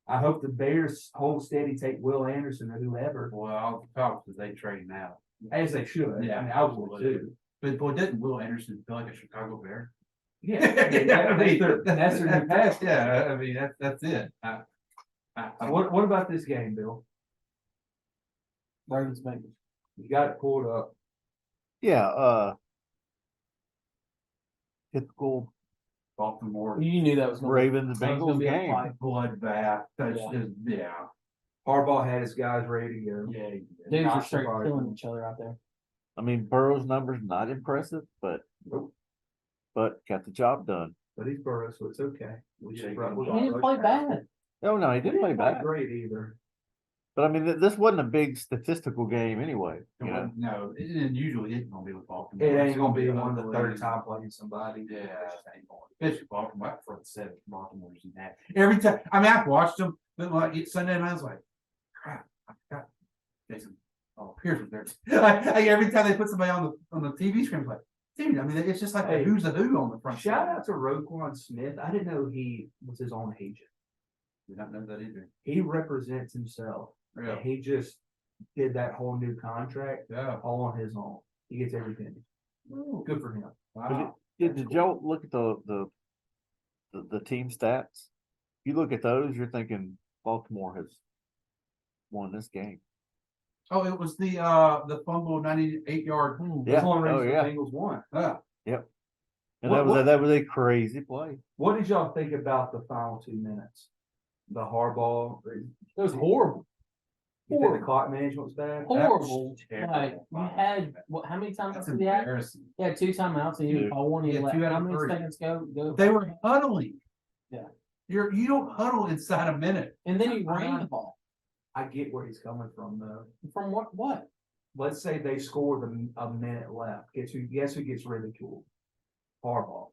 I hope the Bears hold steady, take Will Anderson or whoever, Well, I'll talk because they trade now. as they should. Yeah, I mean, I would too. But boy, didn't Will Anderson feel like a Chicago Bear? Yeah, that's their new pass. Yeah, I mean that's it. What about this game, Bill? Ravens Bengals. You got it pulled up. Yeah, typical Baltimore You knew that was gonna Ravens that was gonna Bengals be a game. fight. bloodbath. That's Yeah. just Harbaugh had his guys ready to go. yeah. Dudes Not are straight surprising. killing each other out there. I mean, Burrow's numbers not impressive, but got the job done. But he's Burrow, so it's okay. He didn't play bad. Oh no, he didn't play bad. Great either. But I mean, this wasn't a big statistical game anyway. You know, No, it usually isn't gonna be with Baltimore. It It's ain't gonna be with one of the ugly. third time playing somebody. Yeah, especially Baltimore. I prefer the 7 Baltimore's in that. Every time, I mean, I've watched them, but like it's Sunday night, I was like, crap, I forgot Jason. Oh, Pierce was there. like every time they put somebody on the TV screen, it's like, dude, I mean, it's just like Hey, who's the who on the front. Shout side. out to Roquan Smith. I didn't know he was his own agent. Did not know that either. He represents himself. Yeah. And he just did that whole new contract Yeah. all on his own. He gets everything. Good for him. Wow. Did y'all look at the team stats? You look at those, you're thinking Baltimore has won this game. Oh, it was the fumble 98-yard. Yeah. One Oh, reason yeah. the Bengals won. Yep. And that was a crazy play. What did y'all think about the final 2 minutes? The Harbaugh. It was horrible. You think the clock management was bad? Horrible. Like you had how many timeouts did he have? He had 2 timeouts and he didn't call one. He let how many seconds go? They were huddling. Yeah. You don't huddle inside a minute. And then he ran the ball. I get where he's coming from though. From what? Let's say they scored a minute left. Guess who gets ridiculed? Harbaugh.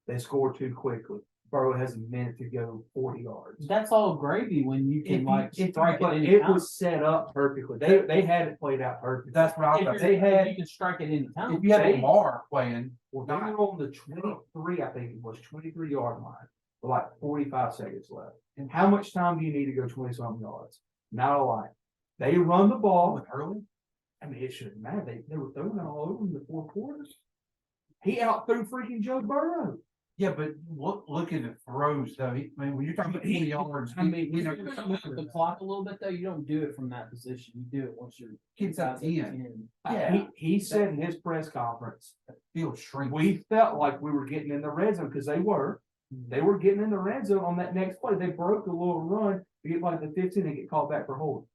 They scored too quickly. Burrow has a minute to go 40 yards. That's all gravy when you can strike it. It was set up perfectly. They had it played out perfectly. That's what I was. If you can strike it in the time. If you had Lamar playing, Well, they were on the 23, I think it was 23-yard line with like 45 seconds left. And how much time do you need to go 20-something yards? Not a lot. They run the ball with early. I mean, it shouldn't matter. They were throwing it all over in the 4 quarters. He outthrew freaking Joe Burrow. Yeah, but look at the throws though. When you're talking about 20 yards, I mean, you move the clock a little bit though. You don't do it from that position. You do it once you're kids at 10. Yeah, he said in his press conference, field shrink. We felt like we were getting in the red zone because they were getting in the red zone on that next play. They broke a little run to get like the 15 and get called back for holding.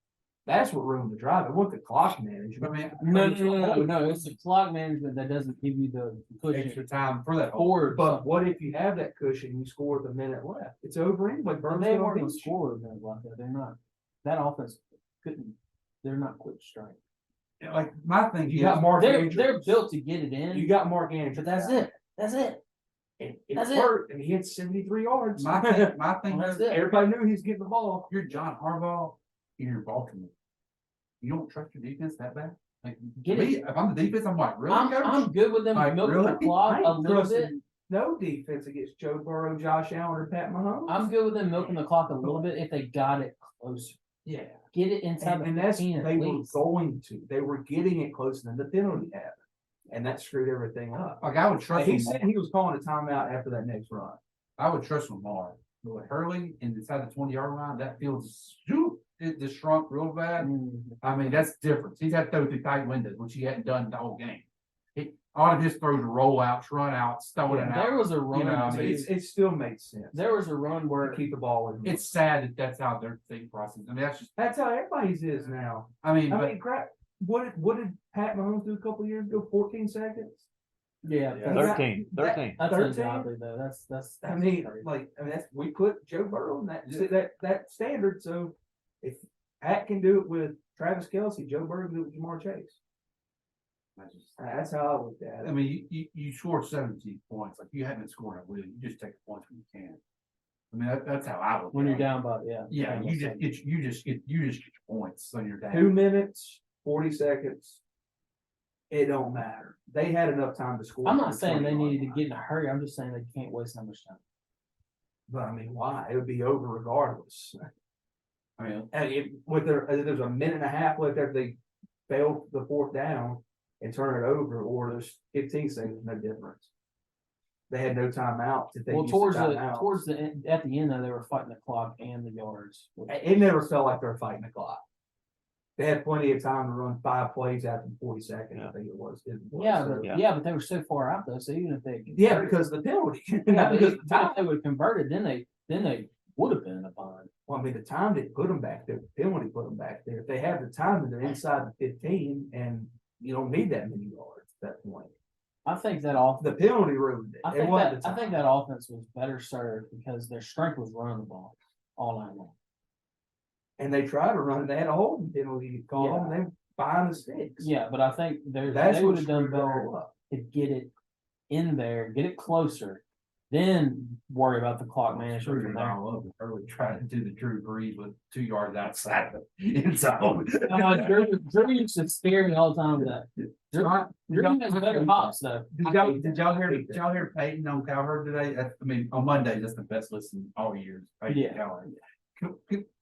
That's what ruined the drive. It wasn't the clock management. No. It's the clock management that doesn't give you the cushion. Extra time for that forward. But what if you have that cushion? You score with a minute left. It's over anyway. They weren't going to score with a minute left. They're not. That offense couldn't. They're not quick strike. Like my thing, you got Mark. They're built to get it in. You got Mark Andrews, but that's it. That's it. That's it. And he had 73 yards. My thing. That's it. Everybody knew he's getting the ball. You're John Harbaugh. You're Baltimore. You don't trust your defense that bad? Like, if I'm the defense, I'm like, really? I'm good with them milking the clock a little bit. No defense against Joe Burrow, Josh Allen, or Pat Mahomes. I'm good with them milking the clock a little bit if they got it closer. Yeah. Get it inside and the that's 15 they were going to. They were getting it close, and then the penalty happened. And that screwed everything up. Like I would trust He said he was calling a timeout after that next run. I would trust Lamar. But with Hurley and inside the 20-yard line, that feels it just shrunk real bad. I mean, that's different. He's had to throw through tight windows, which he hadn't done the whole game. All of his throws are rollouts, run outs, throwing it out. There was a run. It still made sense. There was a run where keep the ball in. It's sad that that's how their thinking process. I mean, that's how everybody's is now. I mean, crap. What did Pat Mahomes do a couple of years ago? 14 seconds. Yeah, 13. That's 13. ungodly though. That's I mean, that's we put Joe Burrow in that standard. So if Pat can do it with Travis Kelce, Joe Burrow can do it with Jamar Chase. That's how I looked at it. I mean, you scored 17 points. Like you haven't scored a win. You just take the points when you can. I mean, that's how I look. When you're down by Yeah, you just get your points on your down. 2 minutes, 40 seconds. It don't matter. They had enough time to score. I'm not saying they needed to get in a hurry. I'm just saying they can't waste that much time. But I mean, why? It would be over regardless. I mean, there's a minute and a half left after they failed the 4th down and turn it over, or there's 15 seconds, no difference. They had no timeouts. Towards the end, at the end though, they were fighting the clock and the yards. It never felt like they were fighting the clock. They had plenty of time to run 5 plays after 40 seconds. I think it was. But they were so far out though. So even if they because of the penalty, because the time they would have converted, then they would have been in a bind. Well, I mean, the time didn't put them back there. The penalty put them back there. If they have the time, then they're inside the 15, and you don't need that many yards at that point. I think that the penalty ruined it. I think that offense was better served because their strength was running the ball all night long. And they tried to run it. They had a holding penalty call them. They behind the sticks. Yeah, but I think they would have done better to get it in there, get it closer, then worry about the clock management from there. Early trying to do the Drew Brees with 2 yards outside of the end zone. Drew used to scare me all the time with that. Drew has better pops though. Did y'all hear Peyton on Cowherd today? On Monday, that's the best listen all year. Peyton Cowherd.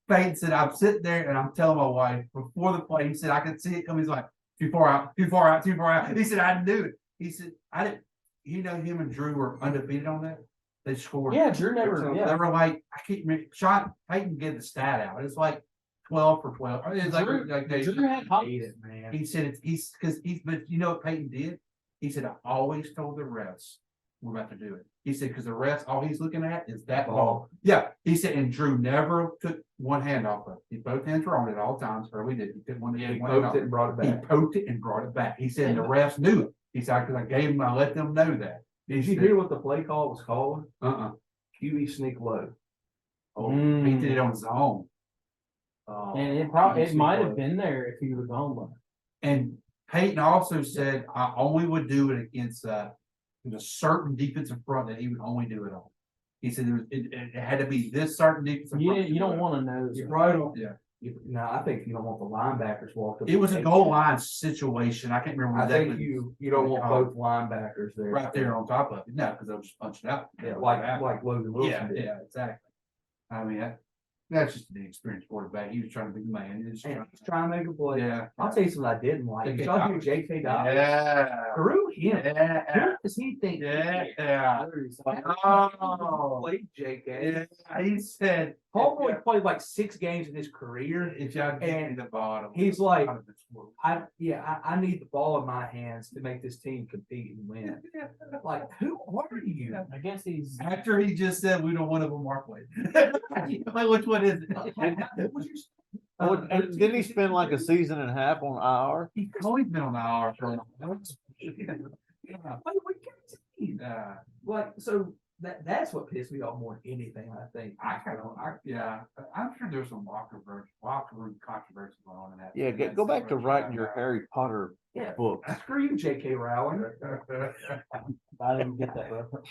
Peyton said, I'm sitting there and I'm telling my wife before the play, he said, I could see it coming. He's like, too far out. He said, I knew it. He said, I didn't, him and Drew were undefeated on that. They scored. Yeah, Drew never. They were like, I can't remember. Sean Peyton gave the stat out. It's like 12 for 12. It's Drew had it, man. He said but you know what Peyton did? He said, I always told the refs we're about to do it. He said, because the refs, all he's looking at is that ball. Yeah. He said, and Drew never took one hand off of it. Both hands were on it at all times, or we did. He took one hand poked it and brought it back. He poked it and brought it back. He said, and the refs knew it. He said, because I let them know that. Did you hear what the play call was called? QB sneak low. Oh, he did it on his own. And it might have been there if he would have gone low. And Peyton also said, I only would do it against a certain defensive front that he would only do it on. He said it had to be this certain defensive front. You don't want to know. You're right on. Yeah. No, I think you don't want the linebackers walking. It was a goal line situation. I can't remember exactly. I think you don't want both linebackers there. Right there on top of it. No, because they'll just punch it out. Yeah, like Logan Wilson did. Yeah, exactly. I mean, that's just an experienced quarterback. He was trying to be the man. He's trying to make a play. Yeah. I'll tell you something I didn't like. Did y'all hear J.K. Dobbins? Yeah. Screw him. Yeah. Who does he think? Yeah. Played J.K. Yeah. He said, Homeboy played like 6 games in his career. If y'all get to the bottom. He's like, I need the ball in my hands to make this team compete and win. Like, who are you? I guess he's after he just said we don't want to mark play. Like, which one is it? And didn't he spend like a season and a half on IR? He's always been on IR for like, so that's what pissed me off more than anything, I think. I'm sure there's some locker room controversy going on in that. Yeah, go back to writing your Harry Potter book. Screw you, J.K. Rowling. I didn't get that reference.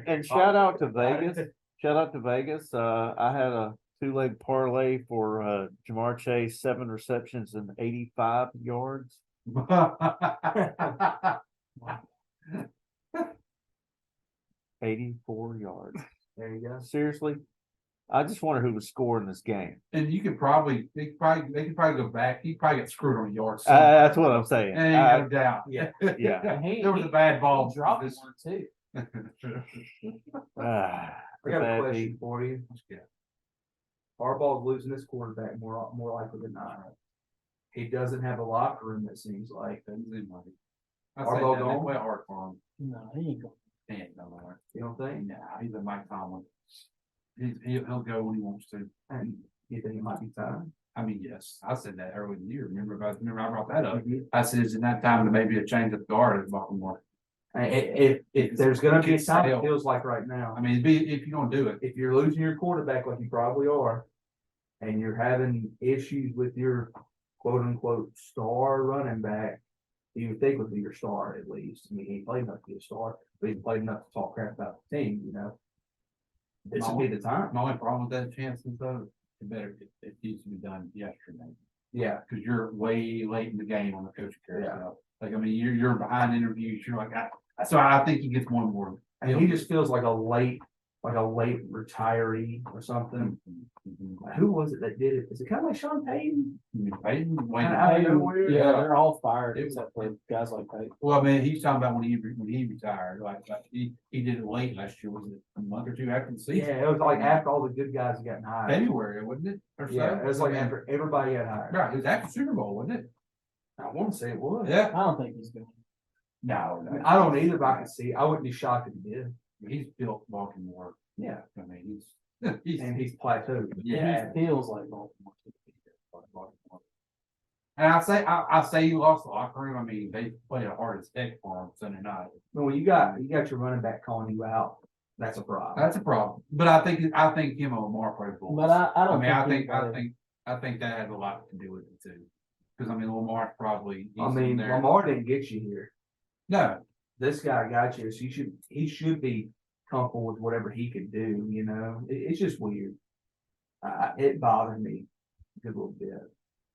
And shout out to Vegas. Shout out to Vegas. I had a 2-leg parlay for Jamar Chase, 7 receptions and 85 yards. 84 yards. There you go. Seriously, I just wonder who was scoring this game. And they could probably go back. He probably got screwed on yards. That's what I'm saying. No doubt. Yeah. Yeah. There was a bad ball. Dropped one too. I got a question for you. Harbaugh's losing this quarterback more likely than not. He doesn't have a locker room, it seems like. Harbaugh gone? Way hard for him. No, he ain't going. He ain't no more. You don't think? Nah, he's a Mike Tomlin. He'll go when he wants to. And you think it might be time? I mean, yes, I said that earlier in the year. Remember I brought that up. I said it's in that time to maybe a change of guard at Baltimore. If there's going to be a time, it feels like right now. I mean, if you're going to do it, if you're losing your quarterback like you probably are, and you're having issues with your quote unquote star running back, you would think would be your star at least. I mean, he played enough to be a star, but he played enough to talk crap about the team. This would be the time. My only problem with that chance is though, it needs to be done yesterday. Yeah, because you're way late in the game on the coaching carousel. Like, I mean, you're behind interviews. You're like, so I think he gets one more. And he just feels like a late retiree or something. Who was it that did it? Is it kind of like Sean Payton? Payton, yeah, they're all fired except for guys like Payton. Well, I mean, he's talking about when he retired. Like he did it late last year. Was it a month or two after the season? Yeah, it was like after all the good guys had gotten hired. February, wasn't it? Or yeah, it was like after everybody got hired. Right, it was after Super Bowl, wasn't it? I want to say it was. Yeah, I don't think he's going to. No, I don't either. But I can see. I wouldn't be shocked if he did. He's built Baltimore. Yeah, I mean he's plateaued. Yeah, he feels like Baltimore. And I say you lost the locker room. I mean, they played hard as heck for him Sunday night. Well, you got your running back calling you out. That's a problem. That's a problem. But I think him and Lamar played bull. But I don't. I think that has a lot to do with it too. Because I mean, Lamar's probably. Lamar didn't get you here. No, this guy got you. So he should be comfortable with whatever he can do. It's just weird. It bothered me a good little bit.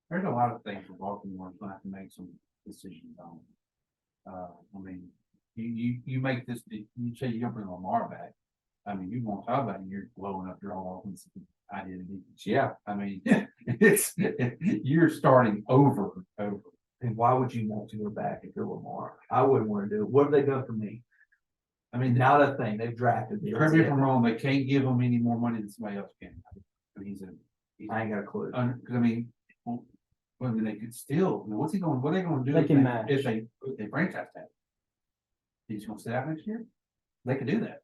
There's a lot of things that Baltimore's going to have to make some decisions on. I mean, you make this. You say you're going to bring Lamar back. I mean, you won't talk about it. You're blowing up your whole offensive identity. Yeah, I mean, you're starting over. And why would you want to go back if you're Lamar? I wouldn't want to do it. What have they done for me? I mean, not a thing. They've drafted me. Correct me if I'm wrong, they can't give him any more money than somebody else can. I mean, I ain't got a clue. Because I mean, they could still. What's he going? What are they going to do? They can match. if they franchise tag. He's going to stay out next year. They could do that.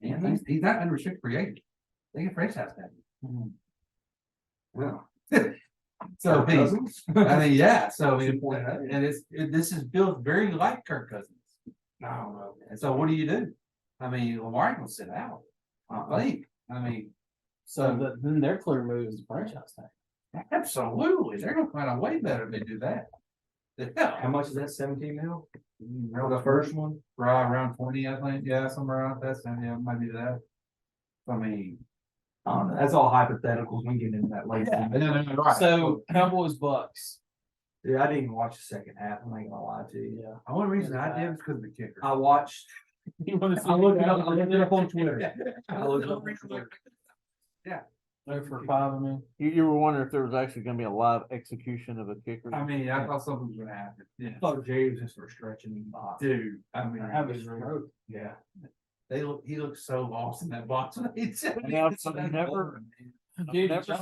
And he's not unrestricted free agent. They can franchise tag him. Well, so I mean, yeah. So this is built very like Kirk Cousins. I don't know. And so what do you do? I mean, Lamar ain't gonna sit out. I think. I mean, so then their clear move is the franchise tag. Absolutely, they're gonna find a way better if they do that. Yeah. How much is that? 17 mil? The first one, right around 20, I think. Yeah, somewhere around that. Yeah, maybe that. I mean, I don't know. That's all hypotheticals. We can get into that later. Yeah, right. So Cowboys Bucks. Yeah, I didn't even watch the second half. I'm not gonna lie to you. Yeah. The only reason I did was because of the kicker. I watched. You want to see I looked it up on Twitter. I looked it up on Twitter. Yeah. 0 for 5, I mean. You were wondering if there was actually gonna be a live execution of a kicker? I mean, I thought something was gonna happen. Yeah. I thought Jay was just for stretching the box. Dude, I mean, Have a stroke. yeah. He looks so lost in that box. I've never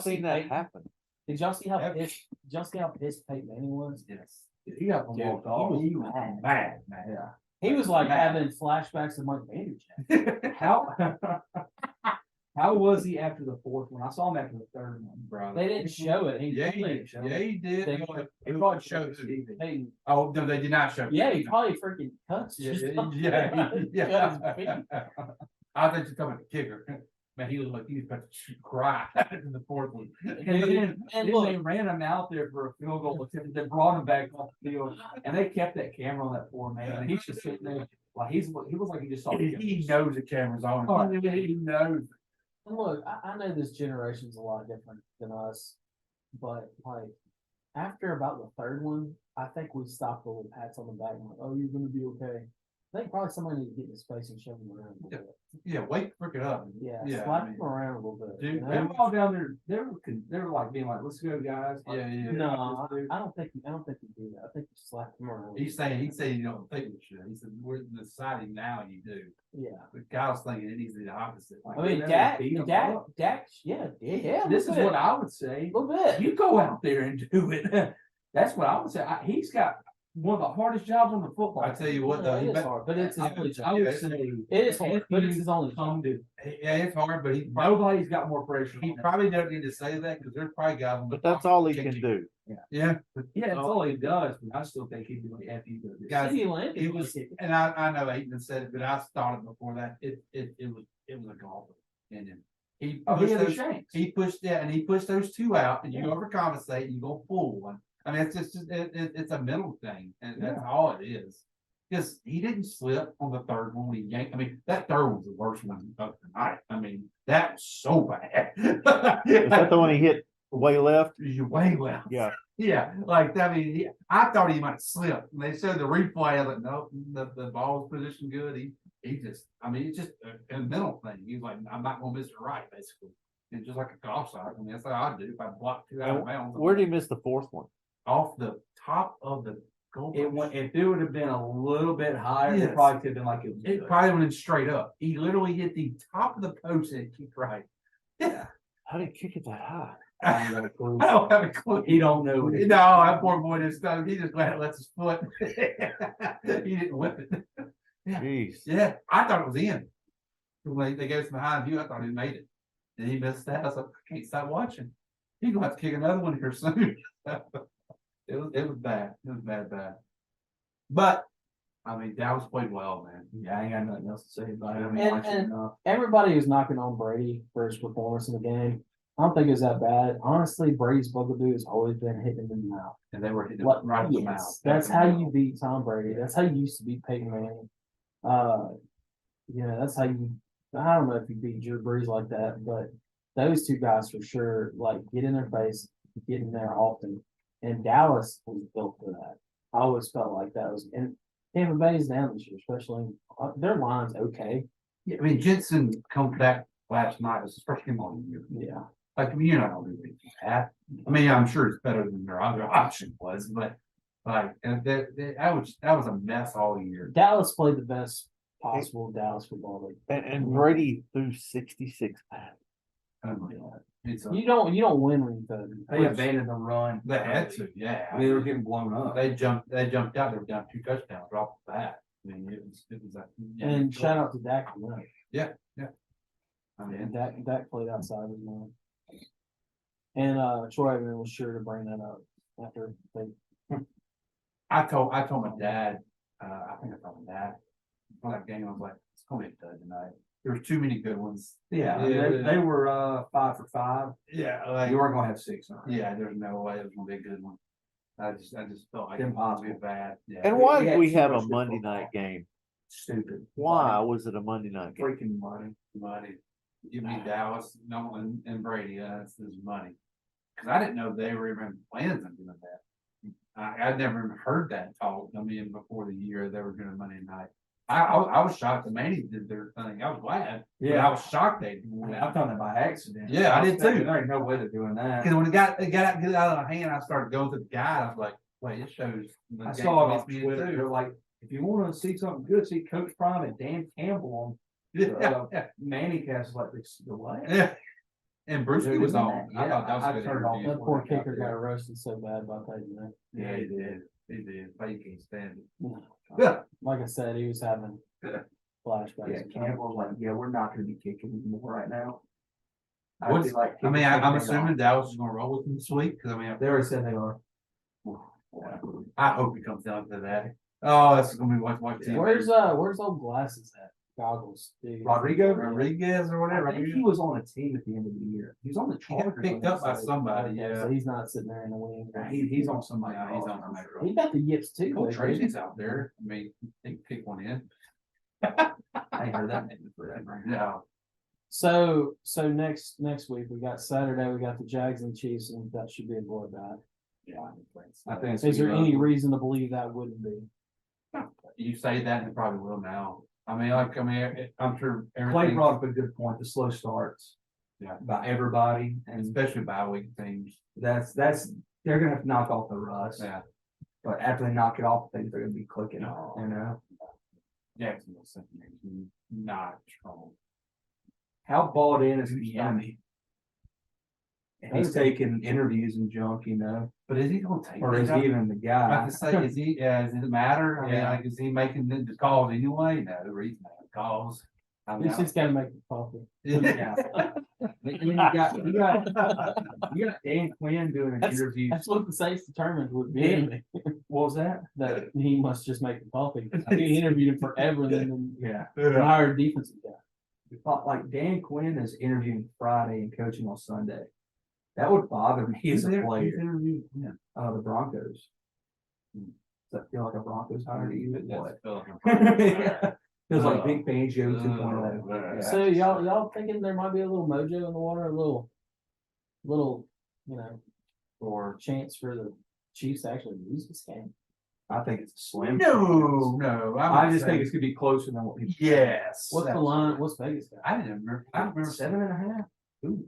seen that happen. Did y'all see how pissed Peyton Manning was? Yes. He got walked off. He was mad. Yeah. He was like having flashbacks of Mike Vanderjagt. How was he after the fourth one? I saw him after the third one, bro. They didn't show it. He did. They probably showed it. Peyton. Oh no, they did not show it. Yeah, he probably freaking cuts. Yeah. I think you're talking about the kicker. Man, he looked like he was about to cry in the fourth one. And look, they ran him out there for a field goal attempt. They brought him back off the field, and they kept that camera on that poor man. And he's just sitting there like he was like he just saw. He knows the camera's on. Oh, He knows. And look, I know this generation's a lot different than us, but like after about the third one, I think we stopped the little pats on the back and like, oh, you're gonna be okay. I think probably somebody needs to get in his face and shove him around a little bit. Yeah, wake freaking up. Yeah, Yeah, slap I mean, him around a little bit. dude, you know? They were all down there. They were like being like, "Let's go, guys." Like, Yeah. No, I don't think you do that. I think you slap him around. He said you don't think we should. He said we're deciding now you do. Yeah. But Kyle's thinking it needs to be the opposite. Like, I mean, Dak, yeah. This is what I would say. A little bit. You go out there and do it. That's what I would say. He's got one of the hardest jobs on the football. I tell you what, though, it is hard, but it's his only job. I would say It is hard, but it's his only job. come to. yeah, it's hard, but Nobody's got more pressure. he on him. probably doesn't need to say that because there's probably guys. But that's all he can do. Yeah, Yeah, that's all he does. But I still think he'd be like, "F you." Guys, City Lamb, it was, and I know Aiden said it, but I thought it before that. It was a golfer, and then he pushed those two out, and you overcompensate, and you go full one. I mean, it's just it's a mental thing, and that's all it is. Because he didn't slip on the third one when he yanked. I mean, that third one was the worst one of the night. I mean, that was so bad. Is that the one he hit way left? Way left. Yeah. Yeah, like I mean, I thought he might slip. And they showed the replay of it. No, the ball was positioned good. He just, I mean, it's just a mental thing. He's like, I'm not going to miss it right, basically. And just like a golf shot. I mean, that's what I'd do if I blocked 2 out of bounds. Where did he miss the fourth one? Off the top of the goal. If it would have been a little bit higher, Yes. it probably could have been like it was. It good. probably went straight up. He literally hit the top of the post and it kicked right. Yeah. How did he kick it that high? I don't have a clue. I don't have a clue. He don't know. No, that poor boy just done. He just lets his foot. He didn't whip it. Yeah. Jeez. Yeah, I thought it was in. When they gave us behind view, I thought he made it. And he missed that. I was like, I can't stop watching. He's gonna have to kick another one here soon. It was bad. It was bad. But I mean, Dallas played well, man. Yeah, I ain't got nothing else to say about it. I mean, And- watching and- enough. Everybody was knocking on Brady for his performance in the game. I don't think it was that bad. Honestly, Brady's bugaboo has always been hitting him in the mouth. And they were hitting What- it right in the yes, mouth. that's how you beat Tom Brady. That's how you used to beat Peyton Manning. That's how you. I don't know if you beat Drew Brees like that, but those two guys for sure, like get in their face, get in there often. And Dallas was built for that. I always felt like that was, and Tampa Bay's down this year, especially their line's okay. Yeah, I mean, Jensen come back last night. It was his first game all year. Yeah. Like, you're not gonna do that. I mean, I'm sure it's better than their other option was, but like, and that was a mess all year. Dallas played the best possible Dallas football league. And Brady threw 66 passes. Oh my God. You don't win when you They abandoned the run. They had to, yeah. I mean, they were getting blown up. They jumped out. They were down 2 touchdowns right off the bat. I mean, it was like, And shout out to Dak for that. yeah. I mean, Dak played outside his mind. And Troy Aikman was sure to bring that up after they. I told my dad, I think I told my dad before that game, I was like, it's gonna be a dud tonight. There were too many good ones. Yeah, they were 5 for 5. Yeah, like You weren't gonna have 6 in a row. yeah, there's no way it was gonna be a good one. I just felt like Impossible. it was gonna be bad. Yeah. And why We did had we so have a much good Monday football. night game? Stupid. Why was it a Monday night game? Freaking money. Money. Give me Dallas, Nolan, and Brady. This is money. Because I didn't know they were even planning on doing that. I'd never even heard that talk. I mean, before the year they were doing Monday night. I was shocked the Manny did their thing. I was glad. Yeah. But I was shocked they did I've done that by accident. Yeah, I did too. There ain't no way they're doing that. Because when it got out of hand, I started going through the guide. I was like, wait, it shows. I saw it on Twitter. They're like, if you want to see something good, see Coach Prime and Dan Campbell on Manny cast like this. The way. Yeah. And Brewski was on. Yeah, I thought that was I a good turned off. interview. That poor kicker got roasted so bad by Peyton Mitchell. Yeah, he did. He did. But you can't stand it. Yeah. Like I said, he was having flashbacks. Yeah, Campbell's like, yeah, we're not going to be kicking anymore right now. What's- feel like I mean, people I'm think they're assuming Dallas is going to roll with him this week because I mean, They already said they are. I hope it comes down to that. Oh, that's going to be watch TV. Where's old glasses at? Goggles. Dude. Rodriguez or whatever. I think he was on a team at the end of the year. He was on the He got Chargers. picked up by somebody. Okay, Yeah. So he's not sitting there in the wing. He's on somebody. Yeah, he's on somebody. He got the yips too. Cool though, Tracy's out there. I mean, they can kick one in. I ain't heard that name forever. No. So next week we got Saturday, we got the Jags and Chiefs, and that should be a bloodback. Yeah. I think it's Is there gonna be any reason to believe that wouldn't be? You say that and it probably will now. I'm sure Clay everything, brought up a good point, the slow starts. Yeah. By everybody, and especially bye week teams. that's they're gonna have to knock off the rust. Yeah. But after they knock it off, things are gonna be clicking, you know. Jacksonville is not strong. How bought in is the enemy? And he's taking interviews and junk, you know. But is he going to take Or is he even the I guy? have to say, does it matter? I mean, Yeah. like, is he making the calls anyway? No, the reason making calls. I mean, He's just got to make the coffee. Yeah. And then you got Dan Quinn doing an interview. That's what the Saints determined would be enemy. What was that? That he must just make the coffee. He interviewed him forever, and then Yeah. hired defensive guy. Like Dan Quinn is interviewing Friday and coaching on Sunday. That would bother me as a player. The Broncos. Does that feel like a Broncos hire to you? What? Feels like Big Fangio 2.0. So y'all thinking there might be a little mojo in the water, a little, or chance for the Chiefs to actually lose this game? I think it's a slim. No. I just think it's gonna be closer than what people. Yes. What's the line? What's Vegas got? I remember 7.5. Ooh,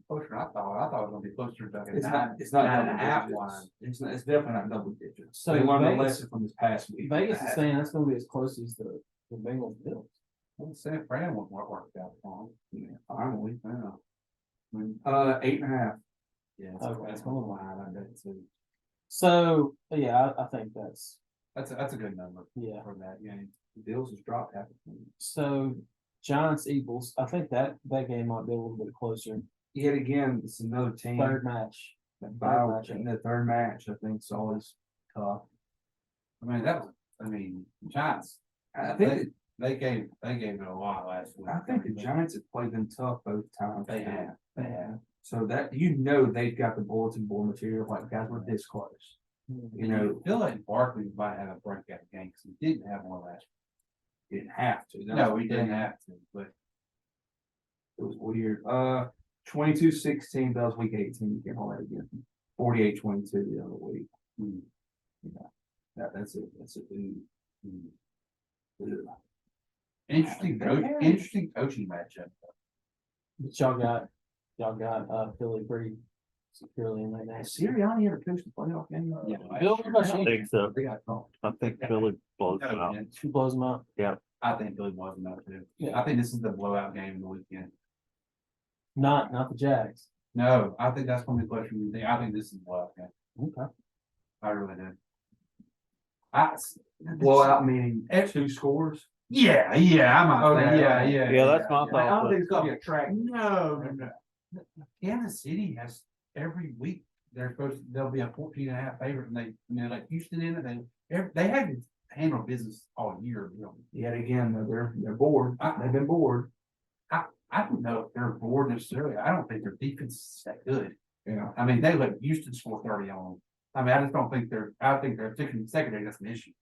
closer than I thought. I thought it was gonna be closer to like a It's nine. not. It's not 9.5 double line. digits. It's definitely not double digits. So So they learned a Vegas- lesson from this past week. Vegas is saying that's going to be as close as the Bengals Bills. Well, San Fran was what worked out for him. Yeah, finally. Yeah. 8.5. Yeah, Okay. that's going wide. I bet too. So yeah, I think that's That's a good number. Yeah. For that game. The Bills has dropped half a point. so. Giants Eagles. I think that game might be a little bit closer. Yet again, it's another team. Third match. In the third match, I think it's always tough. I mean, Giants. I think They gave it a lot last week. I think the Giants have played them tough both times. They have. So that they've got the bulletin board material. Like guys, we're this close. You know, I feel like Barkley might have a breakout game because he didn't have one last you didn't have to. year. No, he didn't have to, but It was weird. 22-16, that was week 18. You can hold that again. 48-22 the other week. Yeah. That's it. That's it. interesting coaching matchup. But y'all got y'all got Philly pretty securely in that game. Has Sirianni ever coached a playoff game? Yeah. Bill, what about I you? think so. They got caught. I think Philly blows them out. Who blows them out? I think Billy was enough too. Yeah. I think this is the blowout game of the weekend. Not the Jags. No, I think that's gonna be the question. I think this is the blowout game. Okay. I really do. Blowout meaning 2 scores. Yeah, I'm not saying, Yeah, that's my I thought. don't think it's gonna be a track. No. Kansas City has every week they'll be a 14.5 favorite, and they like Houston in it. They haven't handled business all year. You know. Yet again, though, they're bored. They've been bored. I don't know if they're bored necessarily. I don't think their defense is that good. Yeah. I mean, they let Houston score 30 on them. I mean, I just don't think I think their secondary has some issues.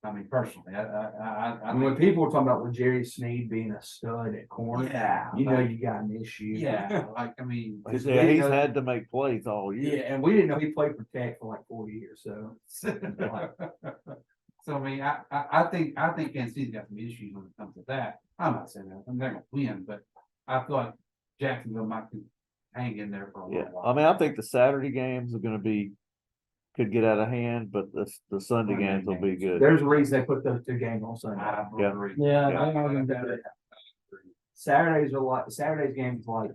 I mean, personally, I mean, when people were talking about Jerry Sneed being a stud at corner, you know, you got an issue. Yeah, like I mean, He's had to make plays all year. Yeah, and we didn't know he played for Tech for like 4 years. So, so I mean, I think Kansas City's got some issues when it comes to that. I'm not saying that they're gonna win, but I feel like Jacksonville might hang in there for a little while. I mean, I think the Saturday games are going to could get out of hand, but the Sunday games will be good. there's a reason they put those 2 games on Sunday. Yeah. Yeah, Yeah. they are gonna do it. Saturday's games like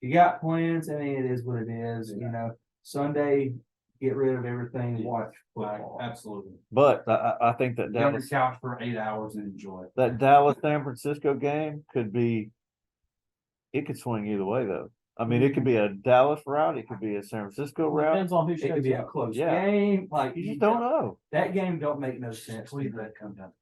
you got plans. I mean, it is what it is. You know, Sunday, get rid of everything and watch football. Absolutely. But I think that Get on the Dallas, couch for 8 hours and enjoy it. that Dallas San Francisco game it could swing either way though. I mean, it could be a Dallas route, it could be a San Francisco route. Depends on who It could shows be a up. close Yeah. game. Like You just don't know. that game don't make no sense. Please let it come down.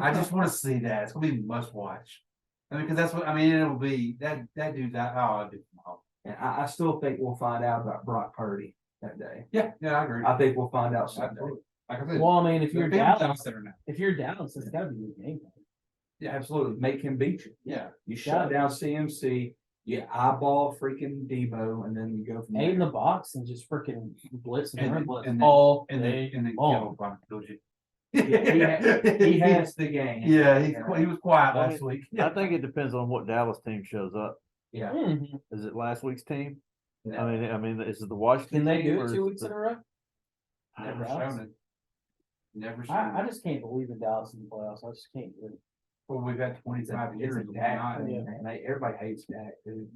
I just want to see that. It's gonna be must watch. I mean, because that's what I mean. It'll be that dude. And I still think we'll find out about Brock Purdy that day. Yeah, I agree. I think we'll find out Sunday. Absolutely. Like I said, Well, I mean, if the you're people Dallas, down there now. it's gotta be your game. Yeah, absolutely. Make him beat you. Yeah. You shut down CMC, you eyeball freaking Debo, and then you go from 8 in there. the box and just freaking blitz and run blitz and then- all And day then long. He has the game. Yeah, he was quiet last week. I think it depends on what Dallas team shows up. Yeah. Mhm. Is it last week's team? Yeah. I mean, is it the Washington? Can they team do or it is 2 weeks the- in a row? Never Dallas? shown it. Never shown I it. just can't believe in Dallas in the playoffs. I just can't do it. Well, we've had 25 years. It's a of Dak not- thing, man. Everybody hates Dak, dude.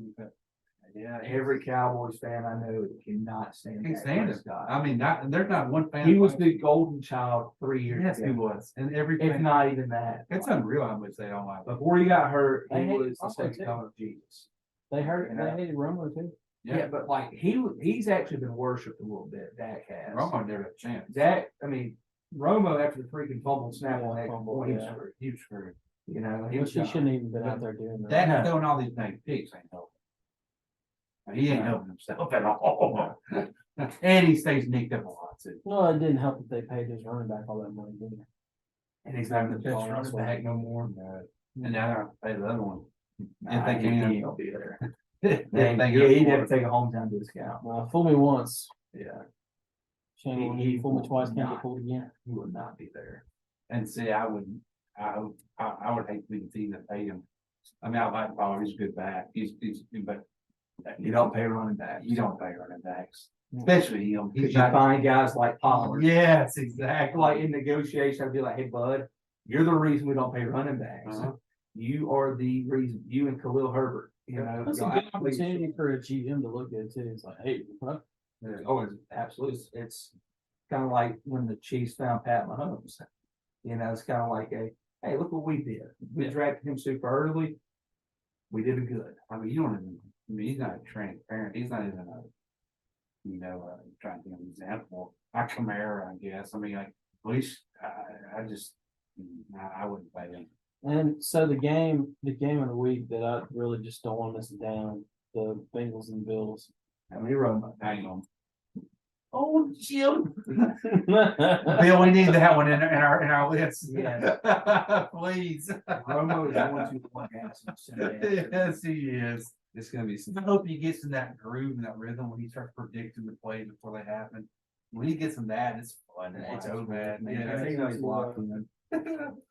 Yeah, Every Cowboys fan I know cannot stand can't Dak stand him. Prescott. I mean, there's not one fan. He was the golden child 3 years Yes, he ago. was. And every If fan, not even that. it's unreal how much they don't like him. Before he got hurt, They he hate was the also, second too. coming of Jesus. They hurt. You know? They hated Romo too. Yeah, but like he's actually been worshipped a little bit. Dak has. Romo never had a chance. Dak, I mean, Romo after the freaking fumble snap on that fumble, point, yeah. He was screwed. you know, He shouldn't even been out there doing that. Dak throwing all these things, pigs ain't helping. He ain't helping himself at all. And he stays nicked up a lot too. Well, it didn't help that they paid his running back all that money, did it? and he's not the best Oh, running that's back no more. And now they're gonna pay the other one. If they can. he ain't be there. If Yeah, they he'd can have to take a hometown discount. Fool me once. Yeah, Shame on He you. Fool me will twice, can't not. get fooled again. he would not be there. And see, I would hate to be the team that paid him. I mean, I like Pollard, he's a good back, but You don't pay running backs. you don't pay running backs, especially him. Because you find guys like Pollard. Yes, exactly. Like in negotiation, I'd be like, hey, bud, you're the reason we don't pay running backs. Uh-huh. You are the reason, you and Khalil Herbert, you know. That's a y'all good athletes- opportunity for a GM to look at too. It's like, hey, huh? Oh, it's absolutely. It's kind of like when the Chiefs found Pat Mahomes. You know, it's kind of like hey, look what we did. We drafted him super early. We did it good. I mean, you don't even, I mean, he's not transparent, he's not even trying to give an example. Like Kamara, I guess, I mean, like, at least, I wouldn't play him. And so the game of the week that I really just don't want to miss down, the Bengals and Bills. How many Roma? Hang on. Oh, Jim. Bill, we need that one in our list. Yeah. Please. Romo is going to one gas on Sunday. Yes, he is. It's going to be. I hope he gets in that groove and that rhythm when he starts predicting the plays before they happen. When he gets in that, it's fun. It's so bad. Yeah, I know he's locked in.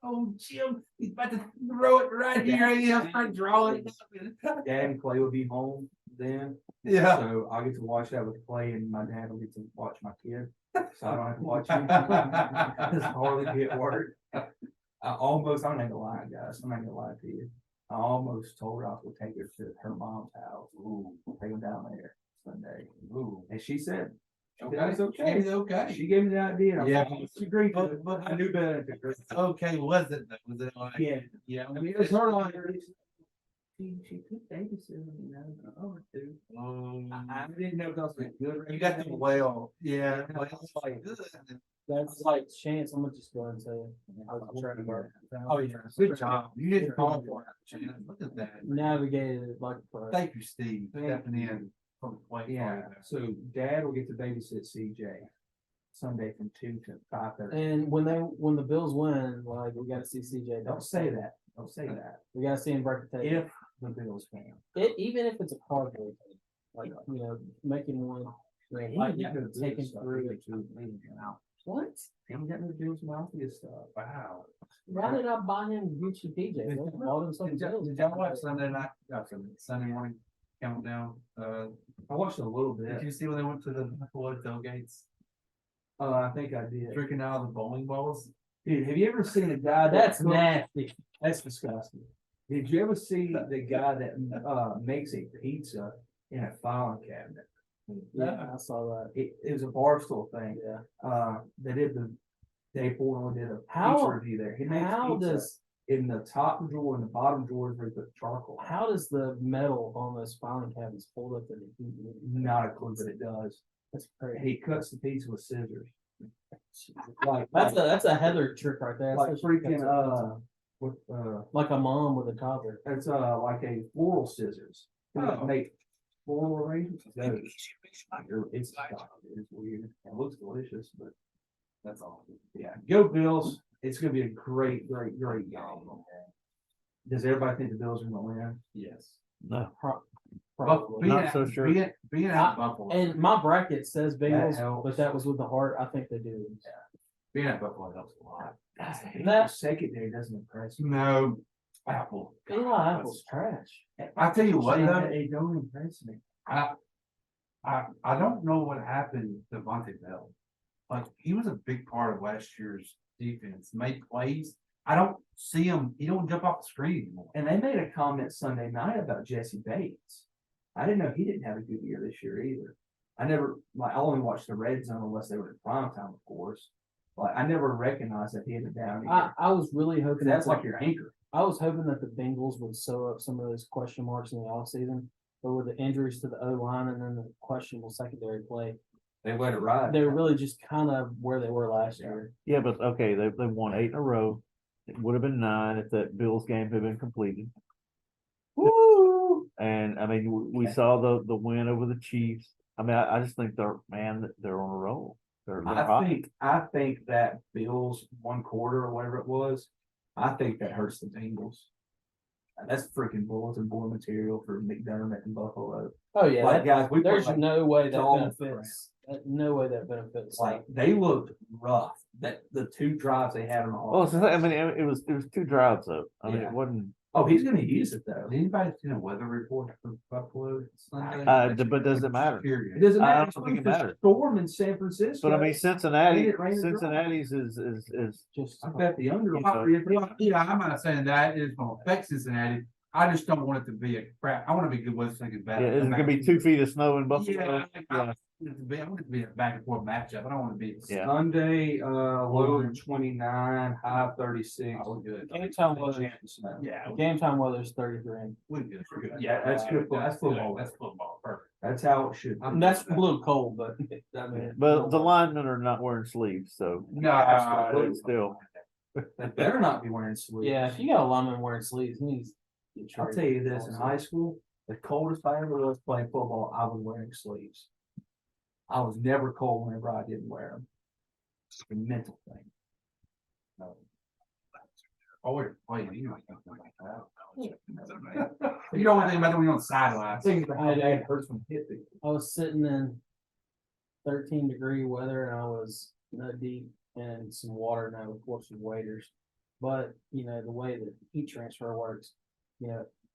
Oh, Jim, he's about to throw it right here. He'll start drawing it. Dad and Clay will be home. then. Yeah. So I'll get to watch that with Clay, and my dad will get to watch my kid. So I don't have to watch him. It's hardly be at work. I'm not gonna lie, guys. I'm not gonna lie to you. I almost told her I was gonna take her to her mom's house. Take them down there Sunday. And she said, Okay. it's okay. It's okay. She gave me the idea. And Yeah. she agreed to it, But I knew better. okay, was it though? Was it like? Yeah. I mean, it was her like. She took babysitting, I didn't know if that was good. You got them well. Yeah. That's like chance. I'm gonna just go and say I was trying to work. Oh, yeah. Good job. You didn't call for it, Chance. Look at that. Navigated it like a pro. Thank you, Steve. Stepping in from the plate. Yeah, so Dad will get to babysit CJ Sunday from 2 to 5:30. And when the Bills win, like we gotta see CJ. Don't say that. Don't say that. We gotta see him break the tape. If the Bills fan. Even if it's a cardboard tape, like making one, like taking through it. What? He ain't got no Bills Mafia stuff. Wow. Why did I buy him Gucci PJs? Did y'all watch Sunday night? Sunday morning countdown? I watched a little bit. Did you see when they went to the Buffalo tailgates? I think I did. Drinking out of the bowling balls? Dude, have you ever seen a guy That's nasty. That's disgusting. Did you ever see the guy that makes a pizza in a filing cabinet? Yeah, I saw that. It was a Barstool thing. Yeah. They did Dave Portnoy did a How- pizza review there. He makes how pizza does- in the top drawer and the bottom drawer is where he put charcoal. How does the metal on those filing cabinets hold up in the heat? Not a clue, but it does. That's crazy. He cuts the pizza with scissors. That's a Heather trick right there. Like That's what she freaking cuts it. Like a mom with a toddler. it's like a floral scissors. Make floral arrangements. It's weird. It looks delicious, but that's all. Yeah, go Bills. It's gonna be a great game. Does everybody think the Bills are gonna win? Yes. No. Probably. Not so sure. Being at Buffalo. And my bracket says Bengals, helps. but that was with the heart. I think they do. Being at Buffalo helps a lot. That secondary doesn't impress me. No. Apple. Eli Apple's trash. I tell you what, though. They don't impress me. I don't know what happened to Devontae Bell. Like, he was a big part of last year's defense, made plays. I don't see him. He don't jump off the screen anymore. And they made a comment Sunday night about Jesse Bates. I didn't know he didn't have a good year this year either. I only watched the red zone unless they were in prime time, of course. But I never recognized that he had a down year. I was really hoping That's like your anchor. I was hoping that the Bengals would sew up some of those question marks in the offseason, but with the injuries to the O line and then the questionable secondary play, They let it ride. they were really just kind of where they were last year. Yeah, but okay, they won 8 in a row. It would have been 9 if that Bills game had been completed. Woo! And I mean, we saw the win over the Chiefs. I mean, I just think they're on a roll. They're hot. I think that Bills 1 quarter or whatever it was, I think that hurts the Bengals. That's freaking bulletin board material for McDermott and Buffalo. Oh yeah, Like, guys, we there's put, like, no way that all benefits. No way that benefits. Like they looked rough. That the 2 drives they had on the Well, offense. I mean, it was 2 drives though. I mean, Yeah. it wasn't. Oh, he's going to use it though. Anybody seen a weather report for Buffalo Sunday? But does it matter? It doesn't I matter. don't think it matters. Storm in San Francisco. But I mean, Cincinnati's Just just I bet the under. Yeah, I'm not saying that it's going to affect Cincinnati. I just don't want it to be a crap. I want to be good with thinking yeah, better. it's gonna be 2 feet of snow in Buffalo. Yeah, Yeah. I want it to be a back and forth matchup. I don't want to be. Yeah. Sunday, low of 29, high 36. Oh, we're good. Game time weather. Yeah, Game time weather is 33. we're good. We're good. Yeah, that's good. That's football. That's football. Perfect. That's how it should be. And that's a little cold, but I mean, But the linemen are not wearing sleeves, so No, still. They better not be wearing sleeves. yeah, if you got a lineman wearing sleeves, he needs to get I'll traded. tell you this, in high school, the coldest I ever was playing football, I was wearing sleeves. I was never cold whenever I didn't wear them. It's a mental thing. Oh, we're playing. You know, you don't want to think about doing on the sidelines. Think about how that hurts when hit people. I was sitting in 13-degree weather and I was nut deep in some water now, of course, with waders. But, the way that heat transfer works,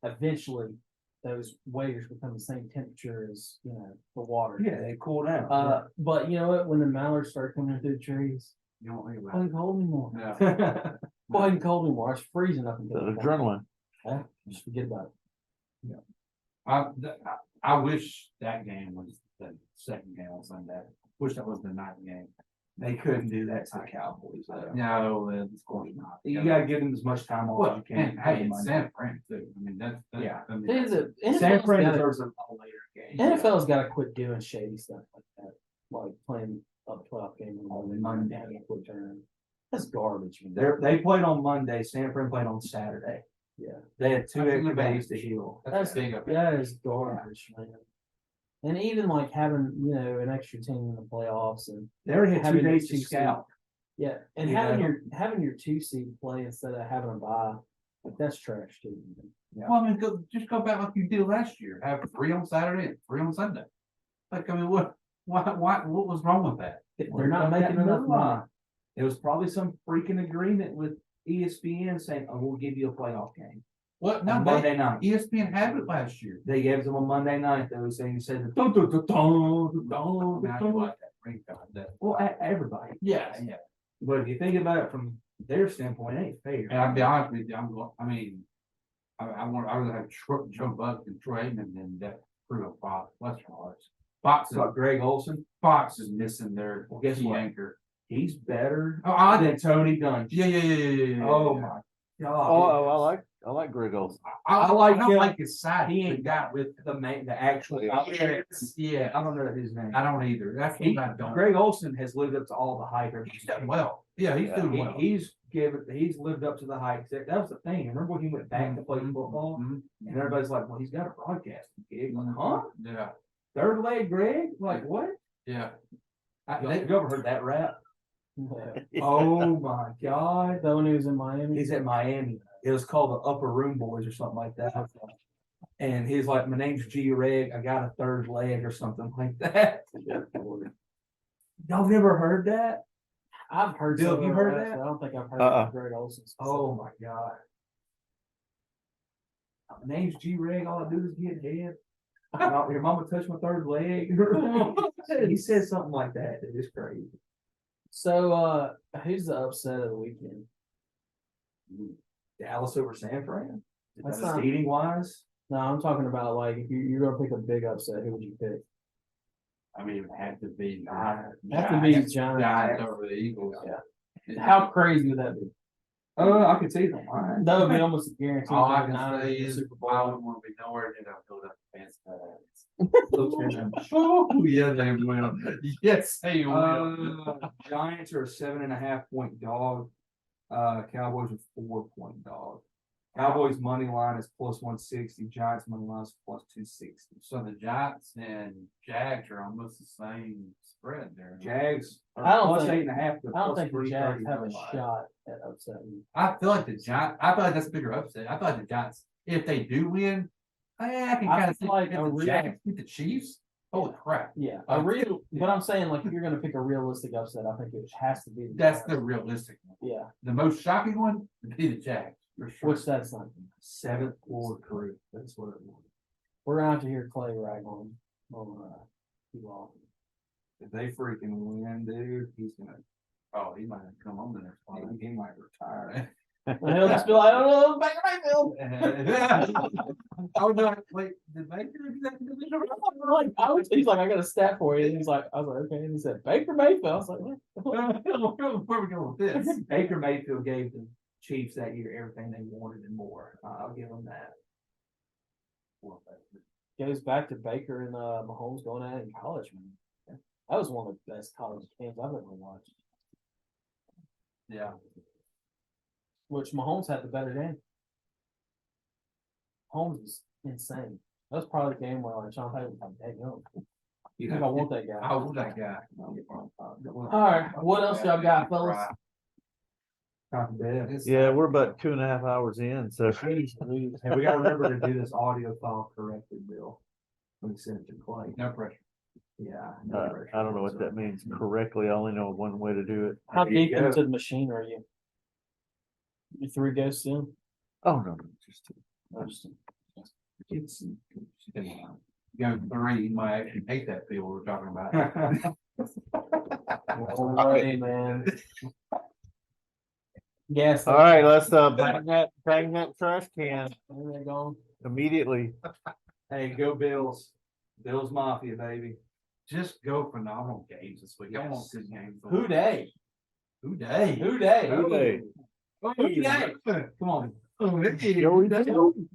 eventually those waders become the same temperature as, the water. Yeah, they cool down. But you know what? When the mallards start coming through the trees, You don't think it about wasn't cold anymore. it. It wasn't cold anymore. It's freezing up The until adrenaline. just forget about it. I wish that game was the second game on Sunday. Wish that was the night game. They couldn't do that to the Cowboys. No, of course not. You gotta give them as much time off Well, as you can. and hey, it's San Fran too. I mean, that's Yeah. I mean, San Fran deserves a later game. NFL's got to quit doing shady stuff like that, like playing a playoff game on Monday. That's garbage. Man. They played on Monday. San Fran played on Saturday. Yeah, They had two That's extra an advantage. days to heal. That's big up. that is garbage, man. And even like having an extra team in the playoffs and They already had 2 having days your to scout. yeah, and Yeah. having your 2 seed play instead of having a bye, like that's trash too. Man. Well, I mean, just go back like you did last year. Have 3 on Saturday and 3 on Sunday. Like, I mean, what was wrong with that? They're not making enough money. It was probably some freaking agreement with ESPN saying, "Oh, we'll give you a playoff game." What? No, On Monday night. ESPN had it last year. They gave them on Monday night. They were saying, said, "Dun, dun, dun, dun, dun, Now dun, you dun." like that ringtone, that- Well, everybody. Yeah. But if you think about it from their standpoint, it ain't fair. And I'll be honest with you, I would have Joe Buck and Troy Aikman and that crew of Fox, Western Arts. Fox, So Greg Olson, Fox is missing their guess key what? anchor. he's better Oh, than Tony Dungy. Yeah. Oh my God. Oh, I like Greg Olson. I like don't him. like his side. He He ain't got with. the actual. Yeah, I don't know his name. I don't either. That's He- what I don't. Greg Olson has lived up to all the hype. He's done well. Yeah, he's doing well. He's lived up to the hype. That was the thing. Remember when he went back to play football, Mhm. and everybody's like, "Well, he's got a broadcasting gig." Like, huh? Yeah, Third leg Greg? Like what? yeah. You ever heard that rap? Oh my God! That when he was in Miami, He's at Miami. It was called the Upper Room Boys or something like that. And he's like, "My name's G Reg. I got a third leg or something like that." Y'all never heard that? I've heard. Bill, some you of heard that, that? but I don't think I've heard Uh-uh. Greg Olson. Oh my God! My name's G Reg. All I do is get head. Your mama touched my third leg. He said something like that. It is crazy. So, who's the upset of the weekend? Dallas over San Fran. That's That's not- eating wise. No, I'm talking about like if you're gonna pick a big upset, who would you pick? I mean, it would have to be. Have to be Giants. Giants over the Eagles. Yeah. How crazy would that be? I could see them. All right. That would be almost a guarantee. All I for the can Niners say in the is, Super Bowl. I wouldn't want to be nowhere near that Philadelphia fans. Oh, yeah, they will. Yes, they will. Giants are a 7.5-point dog. Cowboys are 4-point dog. Cowboys money line is plus 160. Giants money line is plus 260. So the Giants and Jags are almost the same spread there. Jags are I don't plus think- 8.5. to I don't plus think the Jags 330 have a money line. shot at upsetting. I feel like that's a bigger upset. I feel like the Giants, if they do win, I can I kind of feel see like if a the real- Jags beat the Chiefs. Holy crap. Yeah, a real. But I'm saying like if you're gonna pick a realistic upset, I think it has to be. The That's the Giants. realistic one. Yeah, The most shocking one would be the Jags, for sure. which that's not. 7th floor crew. That's what it was. We're gonna have to hear Clay rag on you all. If they freaking win, dude, he's gonna. Oh, he might have come on the next one. He might retire. And he'll just be like, "Oh, Baker Mayfield." Oh, no, wait, did Baker get the division? He's like, "I got a stat for you." And he's like, "I was like, okay." And he said, "Baker Mayfield." I was like, "What?" Where we going with this? Baker Mayfield gave the Chiefs that year everything they wanted and more. I'll give them that. Goes back to Baker and Mahomes going at it in college, man. That was one of the best college games I've ever watched. Yeah. Which Mahomes had the better game. Mahomes is insane. That was probably the game where like Sean Payton was like, "Hey, no, I think I want that guy." I want that guy. All right, what else y'all got, fellas? Yeah, we're about 2.5 hours in, so. And we gotta remember to do this audio file correctly, Bill. When we send it to Clay. No pressure. Yeah. I don't know what that means correctly. I only know one way to do it. How There you deep go. into the machine are you? You 3 ghosts in? Oh, no, just I just- It's Going 3, you might actually hate that field we're talking about. No way, man. Yes. All right, let's bang that trash can There they go. immediately. Hey, go Bills. Bills Mafia, baby. Just go phenomenal games this week. I want good games. Who day? Who day? Who day? Who day? Who day? Come on. Oh, hey. Joey, Joey,